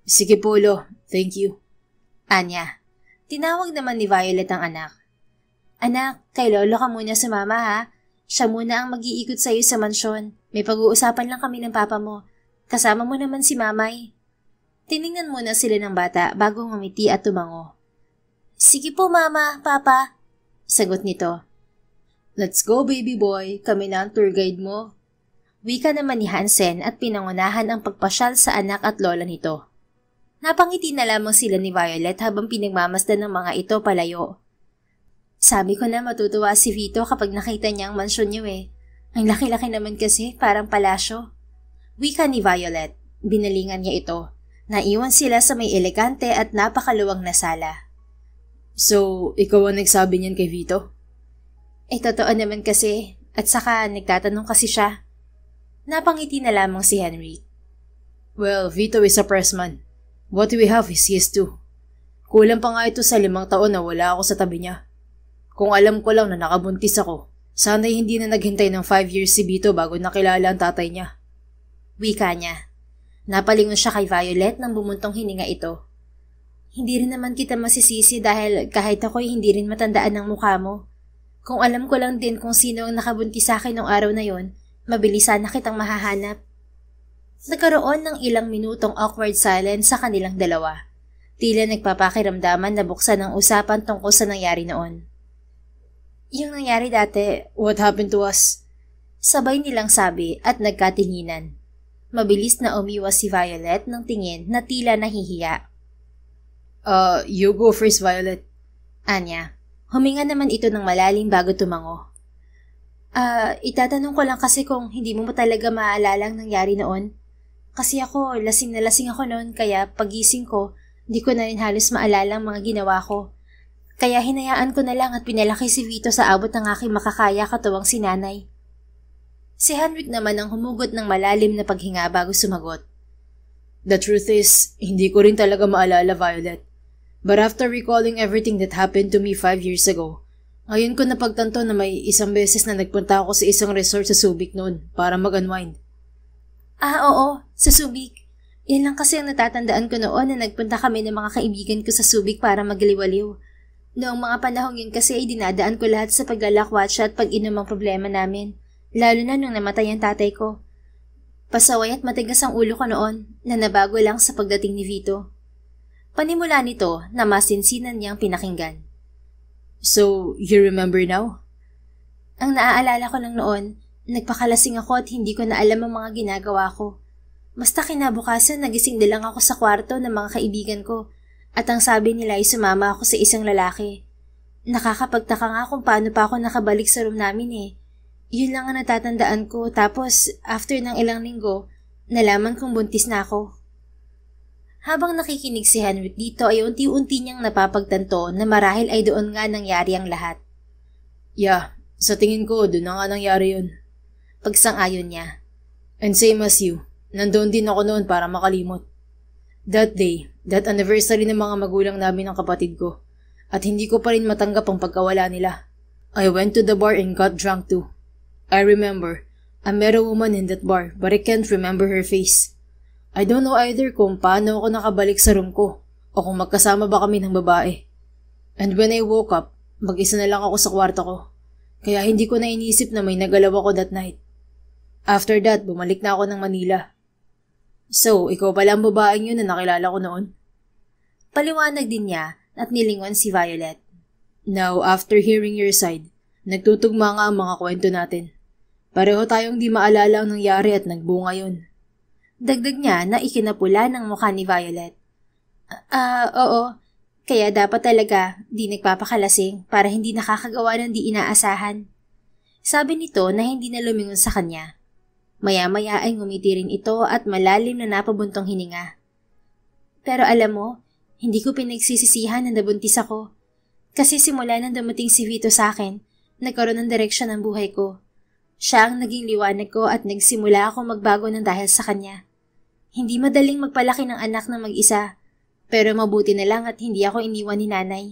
Sige po, Lo. Thank you. Anya. Tinawag naman ni Violet ang anak. Anak, kay lolo ka muna sumama ha. Siya muna ang mag-iikot sa'yo sa mansyon. May pag-uusapan lang kami ng papa mo. Kasama mo naman si mamay. Tiningnan muna sila ng bata bago ngumiti at tumango. Sige po mama, papa. Sagot nito. Let's go baby boy, kami na ang tour guide mo. Wika naman ni Hansen at pinangunahan ang pagpasyal sa anak at lola nito. Napangiti na lamang sila ni Violet habang pinagmamasdan ng mga ito palayo. Sabi ko na matutuwa si Vito kapag nakita niya ang mansyon niyo eh. Ang laki-laki naman kasi, parang palasyo. Wika ni Violet, binalingan niya ito. Naiwan sila sa may elegante at napakaluwang na sala. So, ikaw ang nagsabi niyan kay Vito? Totoo naman kasi, at saka nagtatanong kasi siya. Napangiti na lamang si Henry. Well, Vito is a pressman. What we have is his too. Kulang pa nga ito sa 5 taon na wala ako sa tabi niya. Kung alam ko lang na nakabuntis ako, sana'y hindi na naghintay ng 5 years si Vito bago nakilala ang tatay niya. Wika niya. Napalingon siya kay Violet nang bumuntong hininga ito. Hindi rin naman kita masisisi dahil kahit ako'y hindi rin matandaan ng mukha mo. Kung alam ko lang din kung sino ang nakabuntis sa akin noong araw na yon, mabilis sana kitang mahahanap. Nagkaroon ng ilang minutong awkward silence sa kanilang dalawa. Tila nagpapakiramdaman na buksan ang usapan tungkol sa nangyari noon. Yung nangyari dati, what happened to us? Sabay nilang sabi at nagkatinginan. Mabilis na umiwas si Violet ng tingin na tila nahihiya. You go first, Violet. Anya, huminga naman ito ng malalim bago tumango. Itatanong ko lang kasi kung hindi mo talaga maalala ang nangyari noon. Kasi ako, lasing na lasing ako noon kaya pagising ko, di ko na rin halos maalala ang mga ginawa ko. Kaya hinayaan ko na lang at pinalaki si Vito sa abot ng aking makakaya katuwang si nanay. Si Henrik naman ang humugot ng malalim na paghinga bago sumagot. The truth is, hindi ko rin talaga maalala, Violet. But after recalling everything that happened to me 5 years ago, ngayon ko napagtanto na may isang beses na nagpunta ako sa isang resort sa Subic noon para mag-unwind. Oo, sa Subic. Yan lang kasi ang natatandaan ko noon na nagpunta kami ng mga kaibigan ko sa Subic para magliwaliw. Noong mga panahong yun kasi ay dinadaan ko lahat sa paglalakwatsa at pag-inom ang problema namin, lalo na nung namatay ang tatay ko. Pasaway at matigas ang ulo ko noon na nabago lang sa pagdating ni Vito. Panimula nito na masinsinan niyang pinakinggan. So, you remember now? Ang naaalala ko lang noon, nagpakalasing ako at hindi ko na alam ang mga ginagawa ko. Basta kinabukasan nagising na lang ako sa kwarto ng mga kaibigan ko at ang sabi nila ay sumama ako sa isang lalaki. Nakakapagtaka nga kung paano pa ako nakabalik sa room namin eh. Yun lang ang natatandaan ko tapos after ng ilang linggo, nalaman kong buntis na ako. Habang nakikinig si Henrik dito ay unti-unti niyang napapagtanto na marahil ay doon nga nangyari ang lahat. Yeah, sa tingin ko doon na nga nangyari yun. Pagsang-ayon niya. And same as you, nandoon din ako noon para makalimot. That day, that anniversary ng mga magulang namin ng kapatid ko at hindi ko pa rin matanggap ang pagkawala nila. I went to the bar and got drunk too. I remember, I met a woman in that bar but I can't remember her face. I don't know either kung paano ako nakabalik sa room ko o kung magkasama ba kami ng babae. And when I woke up, mag-isa na lang ako sa kwarto ko. Kaya hindi ko na inisip na may nagalaw ako that night. After that, bumalik na ako ng Manila. So, ikaw pala ang babaeng yun na nakilala ko noon? Paliwanag din niya at nilingon si Violet. Now, after hearing your side, nagtutugma nga ang mga kwento natin. Pareho tayong di maalala ang nangyari at nagbunga yun. Dagdag niya na ikinapula ng mukha ni Violet. Oo. Kaya dapat talaga di nagpapakalasing para hindi nakakagawa ng di inaasahan. Sabi nito na hindi na lumingon sa kanya. Maya-maya ay ngumiti rin ito at malalim na napabuntong hininga. Pero alam mo, hindi ko pinagsisisihan na nabuntis ako. Kasi simula nang dumating si Vito sa akin, nagkaroon ng direksyon ang buhay ko. Siya ang naging liwanag ko at nagsimula ako magbago ng dahil sa kanya. Hindi madaling magpalaki ng anak na mag-isa, pero mabuti na lang at hindi ako iniwan ni nanay.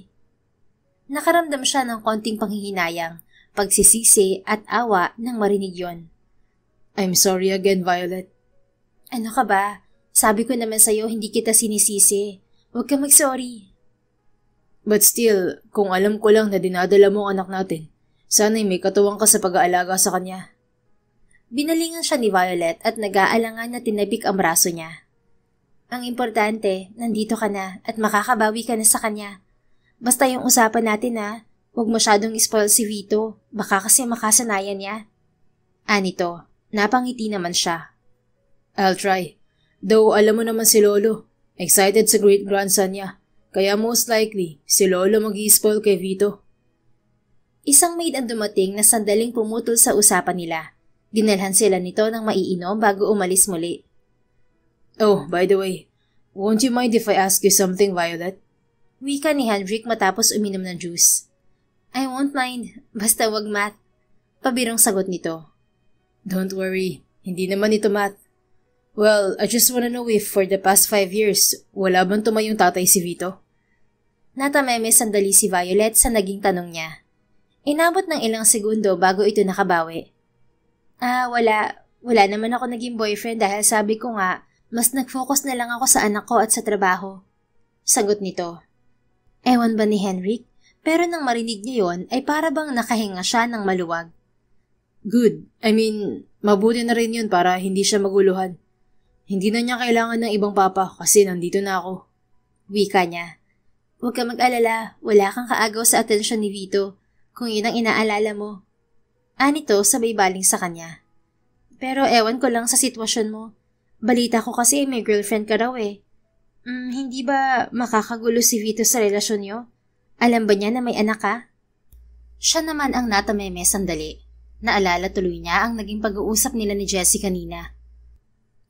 Nakaramdam siya ng konting panghihinayang, pagsisisi at awa nang marinig yon. I'm sorry again, Violet. Ano ka ba? Sabi ko naman sa'yo hindi kita sinisisi. Huwag ka mag-sorry. But still, kung alam ko lang na dinadala mo ang anak natin, sana'y may katuwang ka sa pag-aalaga sa kanya. Binalingan siya ni Violet at nag-aalangan na tinabik ang braso niya. Ang importante, nandito ka na at makakabawi ka na sa kanya. Basta yung usapan natin huwag masyadong spoil si Vito, baka kasi makasanayan niya. Anito, napangiti naman siya. I'll try. Though alam mo naman si Lolo, excited sa great-grandson niya, kaya most likely si Lolo mag-i-spoil kay Vito. Isang maid ang dumating na sandaling pumutol sa usapan nila. Dinalhan sila nito ng maiinom bago umalis muli. Oh, by the way, won't you mind if I ask you something, Violet? Wika ni Henrik matapos uminom ng juice. I won't mind, basta wag math. Pabirong sagot nito. Don't worry, hindi naman ito math. Well, I just wanna know if for the past 5 years, wala bang tumayong tatay si Vito? Natameme sandali si Violet sa naging tanong niya. Inabot ng ilang segundo bago ito nakabawi. Wala. Wala naman ako naging boyfriend dahil sabi ko nga, mas nag-focus na lang ako sa anak ko at sa trabaho. Sagot nito. Ewan ba ni Henrik? Pero nang marinig niya yon ay para bang nakahinga siya ng maluwag. Good. I mean, mabuti na rin yun para hindi siya maguluhan. Hindi na niya kailangan ng ibang papa kasi nandito na ako. Wika niya. Huwag ka mag-alala, wala kang kaagaw sa atensyon ni Vito kung yun ang inaalala mo. Anito sabay baling sa kanya. Pero ewan ko lang sa sitwasyon mo. Balita ko kasi may girlfriend ka raw eh. Hindi ba makakagulo si Vito sa relasyon niyo? Alam ba niya na may anak ka? Siya naman ang natameme sandali. Naalala tuloy niya ang naging pag-uusap nila ni Jessie kanina.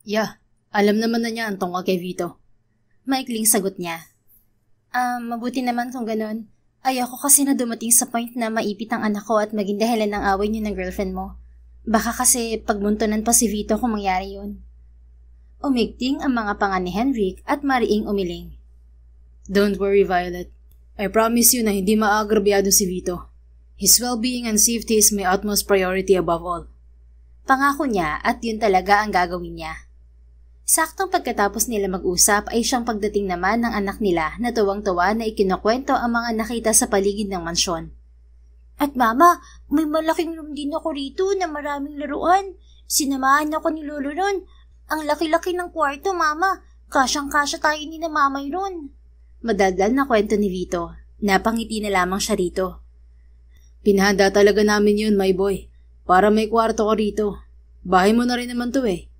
Yeah, alam naman na niya ang tungkol kay Vito. Maikling sagot niya. Mabuti naman kung ganon. Ayoko kasi na dumating sa point na maipit ang anak ko at maging dahilan ng away niyo ng girlfriend mo. Baka kasi pagbuntunan pa si Vito kung mangyari yun. Umigting ang mga panga ni Henrik at mariing umiling. Don't worry, Violet. I promise you na hindi maagrabyado si Vito. His well-being and safety is my utmost priority above all. Pangako niya at yun talaga ang gagawin niya. Saktong pagkatapos nila mag-usap ay siyang pagdating naman ng anak nila na tuwang-tuwa na ikinakwento ang mga nakita sa paligid ng mansyon. At mama, may malaking room din ako rito na maraming laruan. Sinamahan ako ni Lolo nun Ang laki-laki ng kwarto, Mama. Kasyang-kasya tayo ni na Mamay ron. Madaldal na kwento ni Vito. Napangiti na lamang siya rito. Pinahanda talaga namin yun, my boy. Para may kwarto ka rito. Bahay mo na rin naman to eh.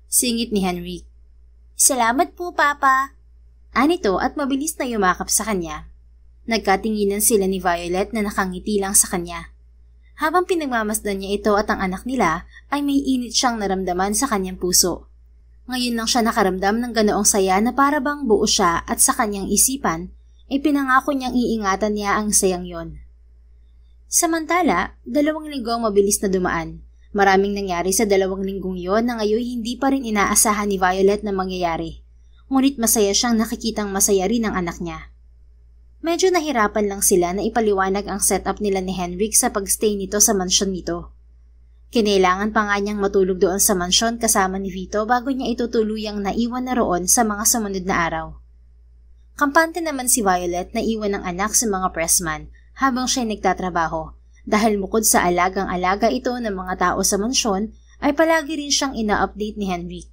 Singit ni Henry. Salamat po, Papa. Anito at mabilis na yumakap sa kanya. Nagkatinginan sila ni Violet na nakangiti lang sa kanya. Habang pinagmamasdan niya ito at ang anak nila, ay may init siyang naramdaman sa kanyang puso. Ngayon lang siya nakaramdam ng ganoong saya na para bang buo siya at sa kanyang isipan, ay pinangako niyang iingatan niya ang sayang yon. Samantala, 2 linggo ang mabilis na dumaan. Maraming nangyari sa 2 linggong yon na ngayon hindi pa rin inaasahan ni Violet na mangyayari. Ngunit masaya siyang nakikitang masaya rin ang anak niya. Medyo nahirapan lang sila na ipaliwanag ang setup nila ni Henrik sa pagstay nito sa mansyon nito. Kinailangan pa nga niyang matulog doon sa mansyon kasama ni Vito bago niya ito tuluyang naiwan na roon sa mga sumunod na araw. Kampante naman si Violet na iwan ng anak sa mga pressman habang siya nagtatrabaho dahil bukod sa alagang-alaga ito ng mga tao sa mansyon ay palagi rin siyang ina-update ni Henrik.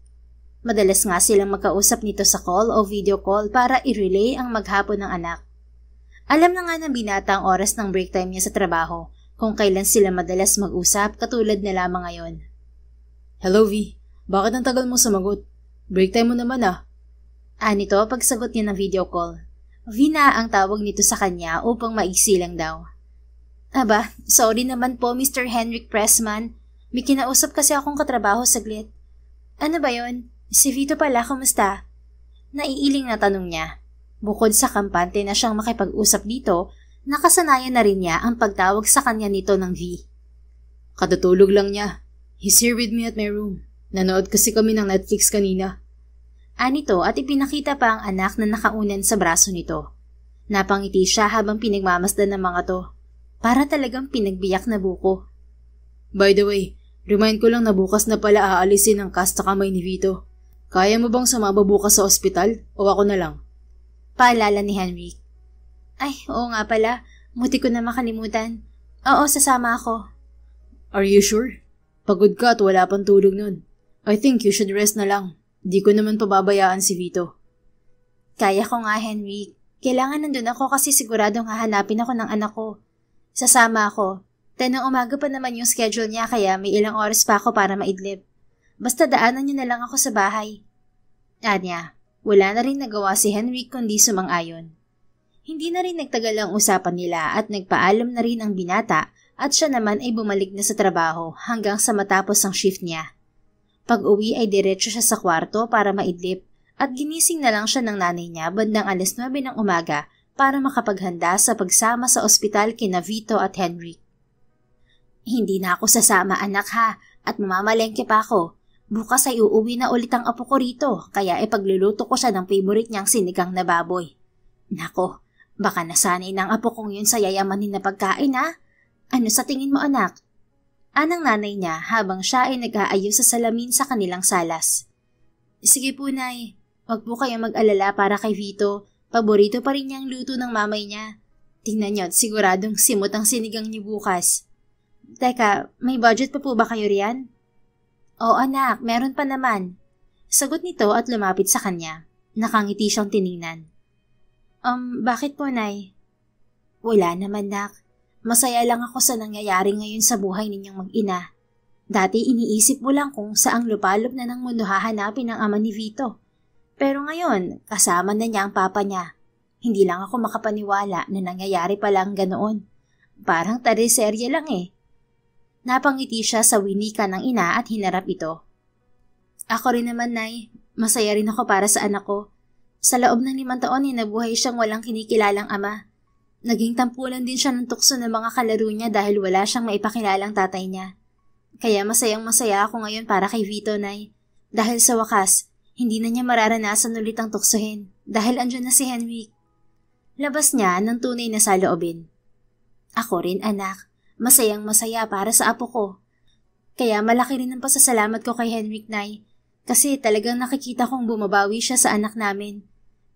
Madalas nga silang magkausap nito sa call o video call para i-relay ang maghapon ng anak. Alam na nga ng binata ang oras ng break time niya sa trabaho kung kailan sila madalas mag-usap katulad na lamang ngayon. Hello V, bakit ang tagal mo sumagot? Break time mo naman ah. Anito pagsagot niya ng video call. Vina ang tawag nito sa kanya upang maigsi lang daw. Aba, sorry naman po Mr. Henrik Pressman. May kinausap kasi akong katrabaho saglit. Ano ba yon? Si Vito pala, kumusta? Naiiling na tanong niya. Bukod sa kampante na siyang makipag-usap dito, nakasanayan na rin niya ang pagtawag sa kanya nito ng V. Katutulog lang niya. He's here with me at my room. Nanood kasi kami ng Netflix kanina. Anito at ipinakita pa ang anak na nakaunan sa braso nito. Napangiti siya habang pinagmamasdan ng mga to. Para talagang pinagbiyak na buko. By the way, remind ko lang na bukas na pala aalisin ang cast sa kamay ni Vito. Kaya mo bang sumama bukas sa ospital o ako na lang? Paalala ni Henry. Ay, oo nga pala. Muti ko na makalimutan. Oo, sasama ako. Are you sure? Pagod ka at wala pang tulog nun. I think you should rest na lang. Di ko naman pababayaan si Vito. Kaya ko nga, Henry. Kailangan nandun ako kasi siguradong hahanapin ako ng anak ko. Sasama ako. 10 ng umaga pa naman yung schedule niya kaya may ilang oras pa ako para maidlip. Basta daanan niyo na lang ako sa bahay. Anya, wala na rin nagawa si Henry kundi sumang-ayon. Hindi na rin nagtagal ang usapan nila at nagpaalam na rin ang binata at siya naman ay bumalik na sa trabaho hanggang sa matapos ang shift niya. Pag-uwi ay diretso siya sa kwarto para maidlip at ginising na lang siya ng nanay niya bandang 9:00 ng umaga para makapaghanda sa pagsama sa ospital kina Vito at Henry. Hindi na ako sasama anak ha at mamamalengke pa ako. Bukas ay uuwi na ulit ang apo ko rito kaya ipagluluto ko siya ng favorite niyang sinigang na baboy. Nako, baka nasanay ng apo kong yun sa yayamanin na pagkain ha? Ano sa tingin mo anak? Anang nanay niya habang siya ay nag-aayos sa salamin sa kanilang salas. Sige po nay, wag po kayong mag-alala para kay Vito. Paborito pa rin niyang luto ng mamay niya. Tingnan niyo at siguradong simot ang sinigang niyo bukas. Teka, may budget pa po ba kayo riyan? Oo anak, meron pa naman. Sagot nito at lumapit sa kanya. Nakangiti siyang tiningnan. Bakit po nay? Wala naman nak. Masaya lang ako sa nangyayari ngayon sa buhay ninyong mag-ina. Dati iniisip mo lang kung saang lupalop na ng mundo hahanapin ang ama ni Vito. Pero ngayon, kasama na niya ang papa niya. Hindi lang ako makapaniwala na nangyayari palang ganoon. Parang teleserye lang eh. Napangiti siya sa winika ng ina at hinarap ito. Ako rin naman, Nay. Masaya rin ako para sa anak ko. Sa loob ng 5 taon, nabuhay siyang walang kinikilalang ama. Naging tampulan din siya ng tukso ng mga kalaro niya dahil wala siyang maipakilalang tatay niya. Kaya masayang masaya ako ngayon para kay Vito, Nay. Dahil sa wakas, hindi na niya mararanasan ulit ang tuksohin dahil andyan na si Henry. Labas niya ng tunay na saloobin. Ako rin anak, masayang masaya para sa apo ko. Kaya malaki rin ang pasasalamat ko kay Henrik, Nay. Kasi talagang nakikita kong bumabawi siya sa anak namin.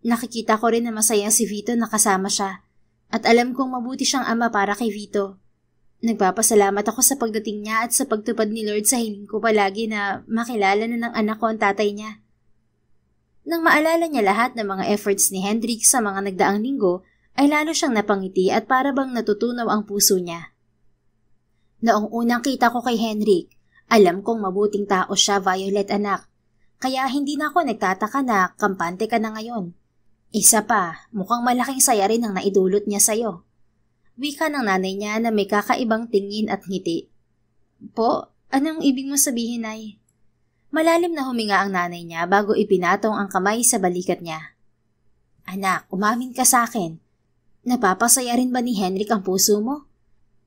Nakikita ko rin na masayang si Vito na kasama siya. At alam kong mabuti siyang ama para kay Vito. Nagpapasalamat ako sa pagdating niya at sa pagtupad ni Lord sa hiling ko palagi na makilala na ng anak ko ang tatay niya. Nang maalala niya lahat ng mga efforts ni Hendrik sa mga nagdaang linggo, ay lalo siyang napangiti at para bang natutunaw ang puso niya. Noong unang kita ko kay Hendrik, alam kong mabuting tao siya, Violet anak. Kaya hindi na ako nagtataka na kampante ka na ngayon. Isa pa, mukhang malaking saya rin ang naidulot niya sa'yo. Wika ng nanay niya na may kakaibang tingin at ngiti. Po, anong ibig mo sabihin, Nay? Malalim na huminga ang nanay niya bago ipinatong ang kamay sa balikat niya. Anak, umamin ka sa akin. Napapasaya rin ba ni Henrik ang puso mo?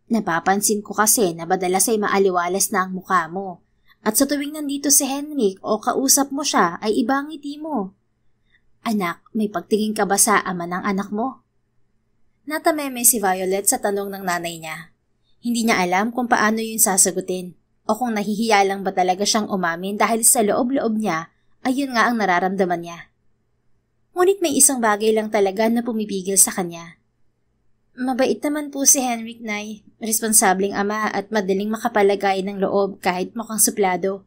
Napapansin ko kasi na madalas ay maaliwalas na ang mukha mo. At sa tuwing nandito si Henrik o kausap mo siya ay ibang ngiti mo. Anak, may pagtingin ka ba sa ama ng anak mo? Natameme si Violet sa tanong ng nanay niya. Hindi niya alam kung paano yun sasagutin. O kung nahihiya lang ba talaga siyang umamin dahil sa loob-loob niya, ayun nga ang nararamdaman niya. Ngunit may isang bagay lang talaga na pumipigil sa kanya. Mabait naman po si Henrik, Nay. Responsableng ama at madaling makapalagay ng loob kahit mukhang suplado.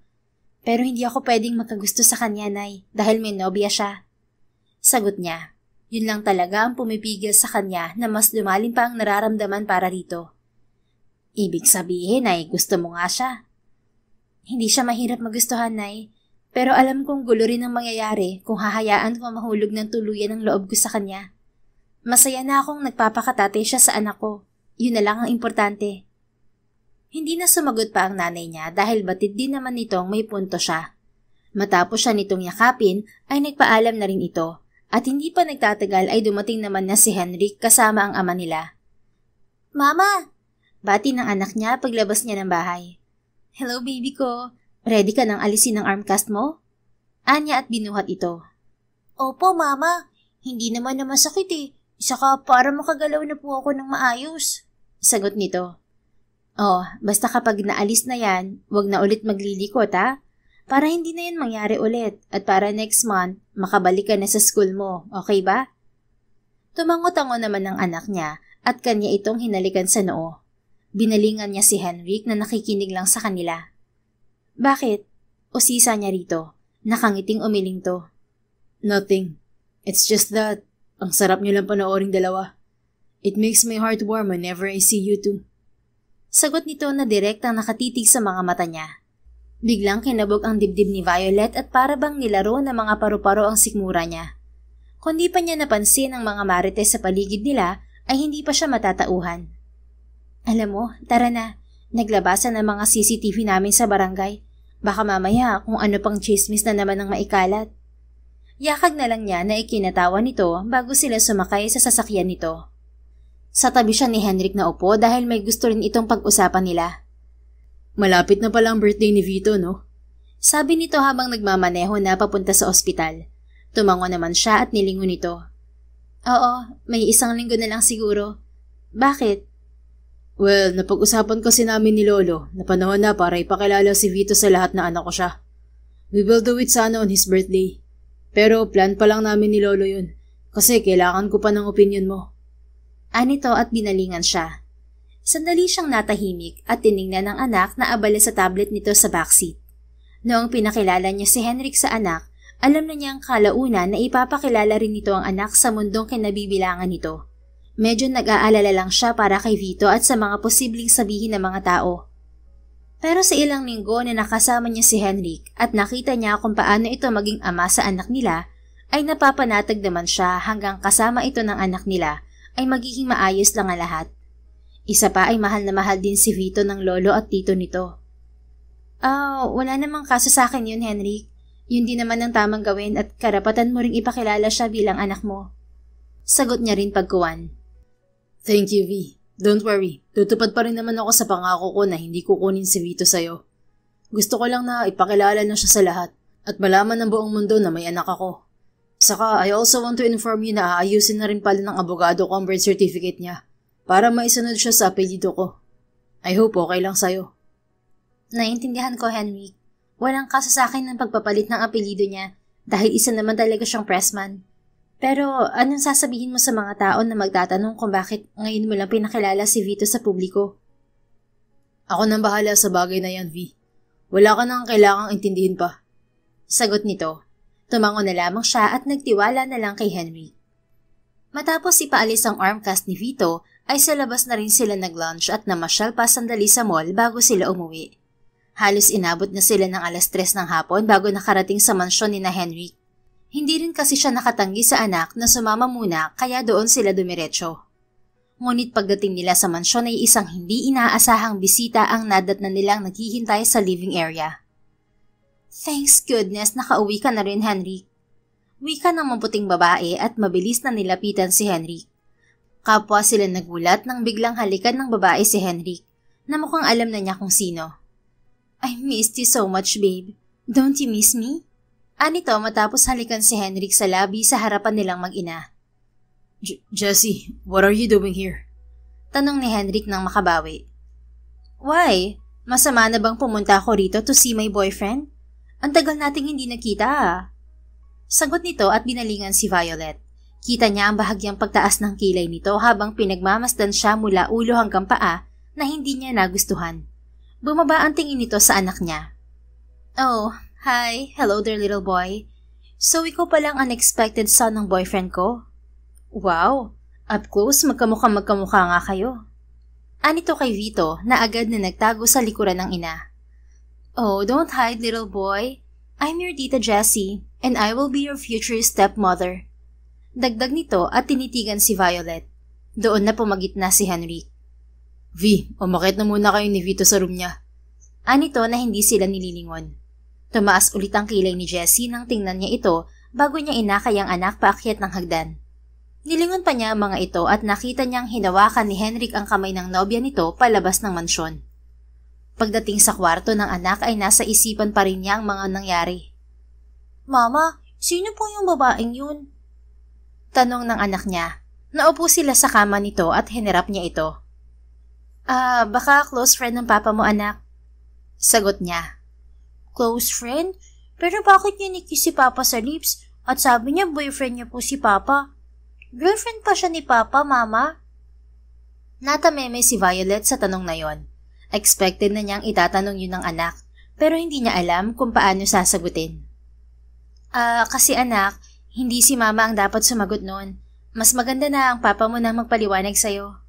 Pero hindi ako pwedeng makagusto sa kanya, Nay, dahil may nobya siya. Sagot niya. Yun lang talaga ang pumipigil sa kanya na mas lumalim pa ang nararamdaman para rito. Ibig sabihin ay gusto mo nga siya. Hindi siya mahirap magustuhan, Nay. Pero alam kong gulo rin ang mangyayari kung hahayaan ko mahulog ng tuluyan ang loob ko sa kanya. Masaya na akong nagpapakatate siya sa anak ko. Yun na lang ang importante. Hindi na sumagot pa ang nanay niya dahil batid din naman nitong may punto siya. Matapos siya nitong yakapin ay nagpaalam na rin ito at hindi pa nagtatagal ay dumating naman na si Henrik kasama ang ama nila. Mama! Bati ng anak niya paglabas niya ng bahay. Hello baby ko, ready ka nang alisin ang armcast mo? Anya at binuhat ito. Opo mama, hindi naman na masakit eh. Saka para makagalaw na po ako ng maayos. Sagot nito. Oh, basta kapag naalis na yan, wag na ulit maglilikot ha? Para hindi na yan mangyari ulit at para next month, makabalik ka na sa school mo, okay ba? Tumango-tango naman ng anak niya at kanya itong hinalikan sa noo. Binalingan niya si Henrik na nakikinig lang sa kanila. Bakit? Usisa niya rito. Nakangiting umiling to. Nothing. It's just that, ang sarap niyo lang panooring dalawa. It makes my heart warm whenever I see you two. Sagot nito na direktang nakatitig sa mga mata niya. Biglang kinabog ang dibdib ni Violet at para bang nilaro ng mga paru-paro ang sikmura niya. Kundi pa niya napansin ang mga marites sa paligid nila ay hindi pa siya matatauhan. Alam mo, tara na. Naglabasan ang mga CCTV namin sa barangay. Baka mamaya kung ano pang chismis na naman ang maikalat. Yakag na lang niya na ikinatawa nito bago sila sumakay sa sasakyan nito. Sa tabi siya ni Henrik na upo dahil may gusto rin itong pag-usapan nila. Malapit na pala ang birthday ni Vito, no? Sabi nito habang nagmamaneho na papunta sa ospital. Tumango naman siya at nilingon nito. Oo, may 1 linggo na lang siguro. Bakit? Well, napag-usapan kasi namin ni Lolo na panahon na para ipakilala si Vito sa lahat na anak ko siya. We will do it sana on his birthday. Pero plan pa lang namin ni Lolo yun kasi kailangan ko pa ng opinion mo. Anito at binalingan siya. Sandali siyang natahimik at tiningnan ng anak na abala sa tablet nito sa backseat. Noong pinakilala niya si Henrik sa anak, alam na niyang kalaunan na ipapakilala rin nito ang anak sa mundong kinabibilangan nito. Medyo nag-aalala lang siya para kay Vito at sa mga posibleng sabihin ng mga tao. Pero sa ilang linggo na nakasama niya si Henrik at nakita niya kung paano ito maging ama sa anak nila, ay napapanatag naman siya hanggang kasama ito ng anak nila ay magiging maayos lang ang lahat. Isa pa ay mahal na mahal din si Vito ng lolo at tito nito. Wala namang kaso sa akin yun, Henrik. Yun din naman ang tamang gawin at karapatan mo ring ipakilala siya bilang anak mo. Sagot niya rin pagkuwan. Thank you, V. Don't worry, tutupad pa rin naman ako sa pangako ko na hindi kukunin si Vito sa'yo. Gusto ko lang na ipakilala na siya sa lahat at malaman ng buong mundo na may anak ako. Saka, I also want to inform you na aayusin na rin pala ng abogado ko ang birth certificate niya para maisunod siya sa apelyido ko. I hope okay lang sa'yo. Naiintindihan ko, Henrik. Walang kaso sa akin ng pagpapalit ng apelyido niya dahil isa naman talaga siyang pressman. Pero anong sasabihin mo sa mga tao na magtatanong kung bakit ngayon mo lang pinakilala si Vito sa publiko? Ako nang bahala sa bagay na yan, V. Wala ka nang kailangang intindihin pa. Sagot nito. Tumango na lamang siya at nagtiwala na lang kay Henry. Matapos ipaalis ang armcast ni Vito, ay sa labas na rin sila nag-lunch at namasyal pa sandali sa mall bago sila umuwi. Halos inabot na sila ng 3:00 ng hapon bago nakarating sa mansyon ni na Henry. Hindi rin kasi siya nakatanggi sa anak na sumama muna kaya doon sila dumiretso. Ngunit pagdating nila sa mansyon ay isang hindi inaasahang bisita ang nadatnan nilang naghihintay sa living area. Thanks goodness nakauwi ka na rin, Henry. Wika ng maputing babae at mabilis na nilapitan si Henry. Kapwa sila nagulat nang biglang halikan ng babae si Henry na mukhang alam na niya kung sino. I missed you so much, babe. Don't you miss me? Anito matapos halikan si Henry sa labi sa harapan nilang mag-ina. Jessie, what are you doing here? Tanong ni Henry nang makabawi. Why? Masama na bang pumunta ako rito to see my boyfriend? Ang tagal nating hindi nakita Sagot nito at binalingan si Violet. Kita niya ang bahagyang pagtaas ng kilay nito habang pinagmamasdan siya mula ulo hanggang paa na hindi niya nagustuhan. Bumaba ang tingin nito sa anak niya. Oh, hi. Hello there, little boy. So ikaw palang unexpected son ng boyfriend ko? Wow, up close magkamukha nga kayo. Anito kay Vito na agad na nagtago sa likuran ng ina. Oh, don't hide, little boy. I'm your Tita Jessie, and I will be your future stepmother. Dagdag nito at tinitigan si Violet. Doon na pumagitna si Henry. V, umakit na muna kayo ni Vito sa room niya. Anito na hindi sila nililingon. Tumaas ulit ang kilay ni Jessie nang tingnan niya ito bago niya inakay ang anak paakyat ng hagdan. Nilingon pa niya ang mga ito at nakita niyang hinawakan ni Henry ang kamay ng nobya nito palabas ng mansyon. Pagdating sa kwarto ng anak ay nasa isipan pa rin niya ang mga nangyari. Mama, sino po yung babaeng yun? Tanong ng anak niya. Naupo sila sa kama nito at hinirap niya ito. Baka close friend ng papa mo, anak. Sagot niya. Close friend? Pero bakit niya nikis si papa sa lips at sabi niya boyfriend niya po si papa? Girlfriend pa siya ni papa, mama? Natameme si Violet sa tanong na yon. Expected na niyang itatanong yun ng anak, pero hindi niya alam kung paano sasagutin. Kasi anak, hindi si mama ang dapat sumagot noon. Mas maganda na ang papa mo na magpaliwanag sa'yo.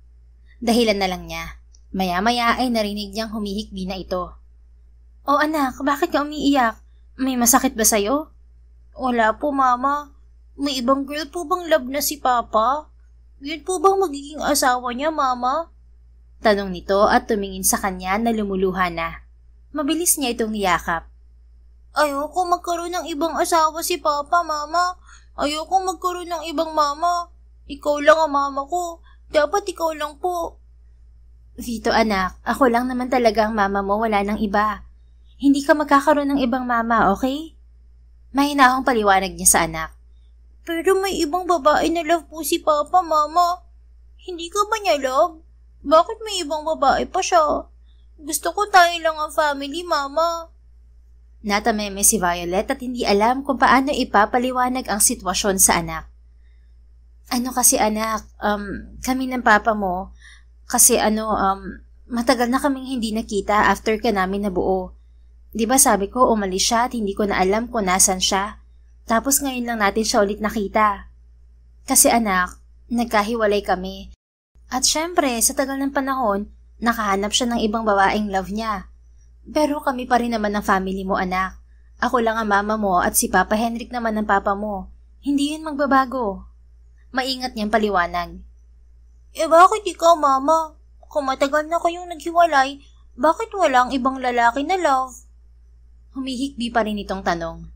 Dahilan na lang niya. Maya-maya ay narinig niyang humihikbi na ito. Oh anak, bakit ka umiiyak? May masakit ba sa'yo? Wala po, mama. May ibang girl po bang love na si papa? Yun po bang magiging asawa niya, mama? Tanong nito at tumingin sa kanya na lumuluha na. Mabilis niya itong niyakap. Ayoko magkaroon ng ibang asawa si papa, mama. Ayoko magkaroon ng ibang mama. Ikaw lang ang mama ko. Dapat ikaw lang po. Vito anak, ako lang naman talaga ang mama mo, wala nang iba. Hindi ka magkakaroon ng ibang mama, okay? Mahinahong paliwanag niya sa anak. Pero may ibang babae na love po si papa, mama. Hindi ka ba niya love? Bakit may ibang babae pa siya? Gusto ko tayo lang ang family, mama. Natameme si Violet at hindi alam kung paano ipapaliwanag ang sitwasyon sa anak. Ano kasi anak, kami ng papa mo, kasi matagal na kaming hindi nakita after ka namin nabuo. Diba sabi ko umalis siya at hindi ko na alam kung nasan siya. Tapos ngayon lang natin siya ulit nakita. Kasi anak, nagkahiwalay kami. At syempre, sa tagal ng panahon, nakahanap siya ng ibang babaeng love niya. Pero kami pa rin naman ng family mo, anak. Ako lang ang mama mo at si Papa Henrik naman ang papa mo. Hindi yun magbabago. Maingat niyang paliwanag. Bakit ikaw, mama? Kung matagal na kayong naghiwalay, bakit walang ibang lalaki na love? Humihikbi pa rin itong tanong.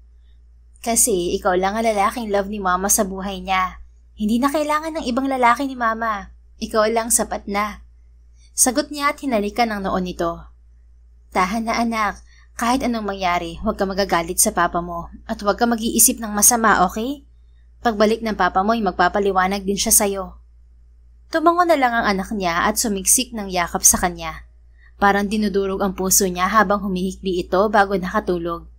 Kasi ikaw lang ang lalaking love ni mama sa buhay niya. Hindi na kailangan ng ibang lalaki ni mama. Ikaw lang sapat na. Sagot niya at hinalikan ng noon nito. Tahan na anak, kahit anong mangyari, huwag ka magagalit sa papa mo at huwag ka mag-iisip ng masama, okay? Pagbalik ng papa mo ay magpapaliwanag din siya sa'yo. Tumango na lang ang anak niya at sumiksik ng yakap sa kanya. Parang dinudurog ang puso niya habang humihikbi ito bago nakatulog.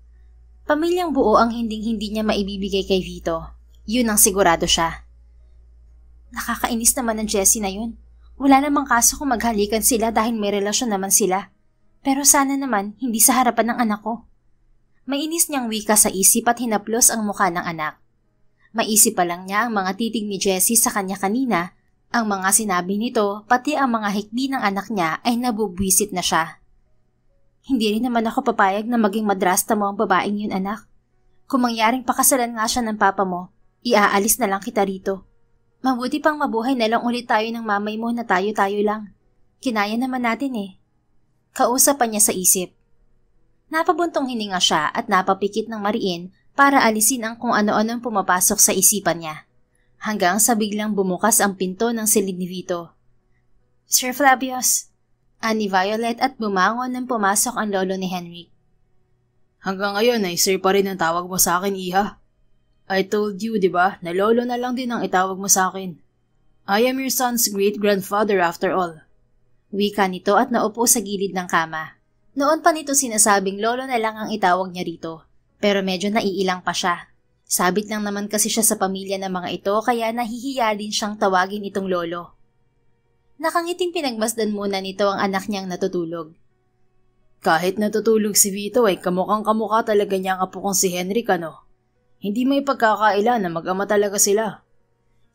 Pamilyang buo ang hinding-hindi niya maibibigay kay Vito. Yun ang sigurado siya. Nakakainis naman ng Jessie na yun. Wala namang kaso kung maghalikan sila dahil may relasyon naman sila. Pero sana naman hindi sa harapan ng anak ko. Mainis niyang wika sa isip at hinaplos ang mukha ng anak. Maisip pa lang niya ang mga titig ni Jessie sa kanya kanina, ang mga sinabi nito pati ang mga hikbi ng anak niya ay nabubwisit na siya. Hindi rin naman ako papayag na maging madrasta mo ang babaeng yun, anak. Kung mangyaring pakasalan nga siya ng papa mo, iaalis na lang kita rito. Mabuti pang mabuhay na lang ulit tayo ng mamay mo na tayo-tayo lang. Kinaya naman natin eh. Kausap pa niya sa isip. Napabuntong hininga siya at napapikit ng mariin para alisin ang kung ano-anong pumapasok sa isipan niya. Hanggang sa biglang bumukas ang pinto ng silid ni Vito. Sir Flavius, ani Violet at bumangon nang pumasok ang lolo ni Henrik. Hanggang ngayon ay sir pa rin ang tawag mo sa akin, Iha. I told you, di ba, na lolo na lang din ang itawag mo sa akin. I am your son's great-grandfather after all. Wika nito at naupo sa gilid ng kama. Noon pa nito sinasabing lolo na lang ang itawag niya rito, pero medyo naiilang pa siya. Sabit lang naman kasi siya sa pamilya ng mga ito kaya nahihiya din siyang tawagin itong lolo. Nakangiting pinagmasdan muna nito ang anak niyang natutulog. Kahit natutulog si Vito ay kamukhang-kamukha talaga niya ang apo kong si Henrik, ano? Hindi may pagkakaila na mag-ama talaga sila.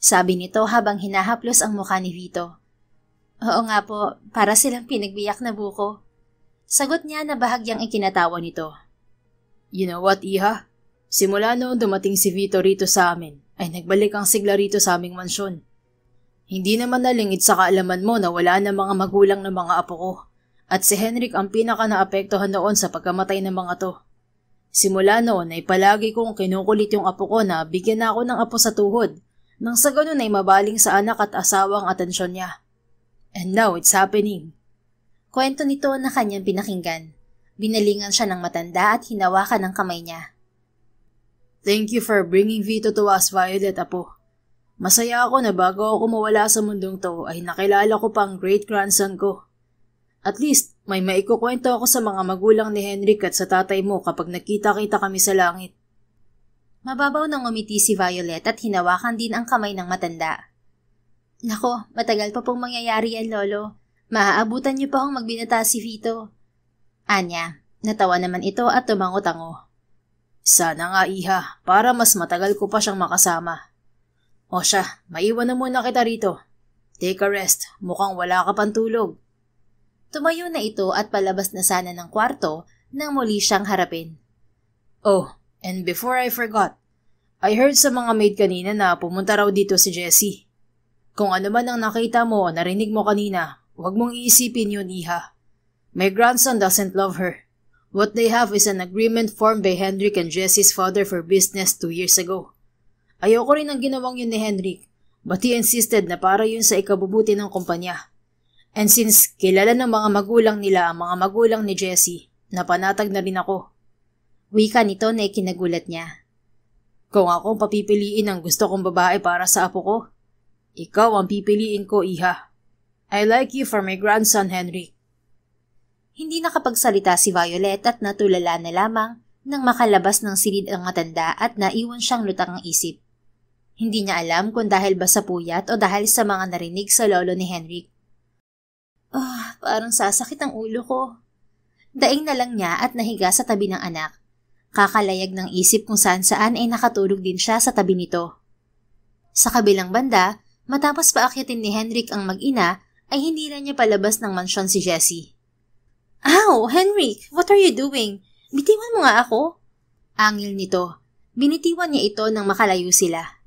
Sabi nito habang hinahaplos ang mukha ni Vito. Oo nga po, para silang pinagbiyak na buko. Sagot niya na bahagyang ikinatawa nito. You know what, Iha? Simula noon dumating si Vito rito sa amin, ay nagbalik ang sigla rito sa aming mansyon. Hindi naman nalingid sa kaalaman mo na wala na mga magulang ng mga apo ko, at si Henrik ang pinaka naapektuhan noon sa pagkamatay ng mga to. Simula noon ay palagi kong kinukulit yung apo ko na bigyan na ako ng apo sa tuhod, nang sa ganun ay mabaling sa anak at asawa ang atensyon niya. And now it's happening. Kwento nito na kanyang pinakinggan. Binalingan siya ng matanda at hinawakan ng kamay niya. Thank you for bringing Vito to us, Violet, apo. Masaya ako na bago ako mawala sa mundong to ay nakilala ko pang great-grandson ko. At least, may maikukwento ako sa mga magulang ni Henrik at sa tatay mo kapag nakita-kita kami sa langit. Mababaw nang umiti si Violet at hinawakan din ang kamay ng matanda. Nako, matagal pa pong mangyayari yan, lolo. Maaabutan niyo pa akong magbinata si Vito. Anya, natawa naman ito at tumango-tango. Sana nga, Iha, para mas matagal ko pa siyang makasama. O siya, maiwan na muna kita rito. Take a rest, mukhang wala ka pang tulog. Tumayo na ito at palabas na sana ng kwarto nang muli siyang harapin. Oh, and before I forgot, I heard sa mga maid kanina na pumunta raw dito si Jessie. Kung ano man ang nakita mo o narinig mo kanina, huwag mong iisipin yun, Iha. My grandson doesn't love her. What they have is an agreement formed by Henrik and Jessie's father for business 2 years ago. Ayoko rin ang ginawang yun ni Henrik, but he insisted na para yun sa ikabubuti ng kumpanya. And since kilala ng mga magulang nila ang mga magulang ni Jessie, napanatag na rin ako. Wika nito na ikinagulat niya. Kung ako papipiliin ang gusto kong babae para sa apo ko, ikaw ang pipiliin ko, Iha. I like you for my grandson, Henrik. Hindi nakapagsalita si Violet at natulala na lamang nang makalabas ng silid ang matanda at naiwan siyang lutang ang isip. Hindi niya alam kung dahil ba sa puyat o dahil sa mga narinig sa lolo ni Henrik. Parang sasakit ang ulo ko. Daing na lang niya at nahiga sa tabi ng anak. Kakalayag ng isip kung saan-saan ay nakatulog din siya sa tabi nito. Sa kabilang banda, matapos paakyatin ni Henrik ang mag-ina, ay hindi na niya palabas ng mansyon si Jessie. Ow! Henrik! What are you doing? Bitiwan mo nga ako. Angil nito. Binitiwan niya ito nang makalayo sila.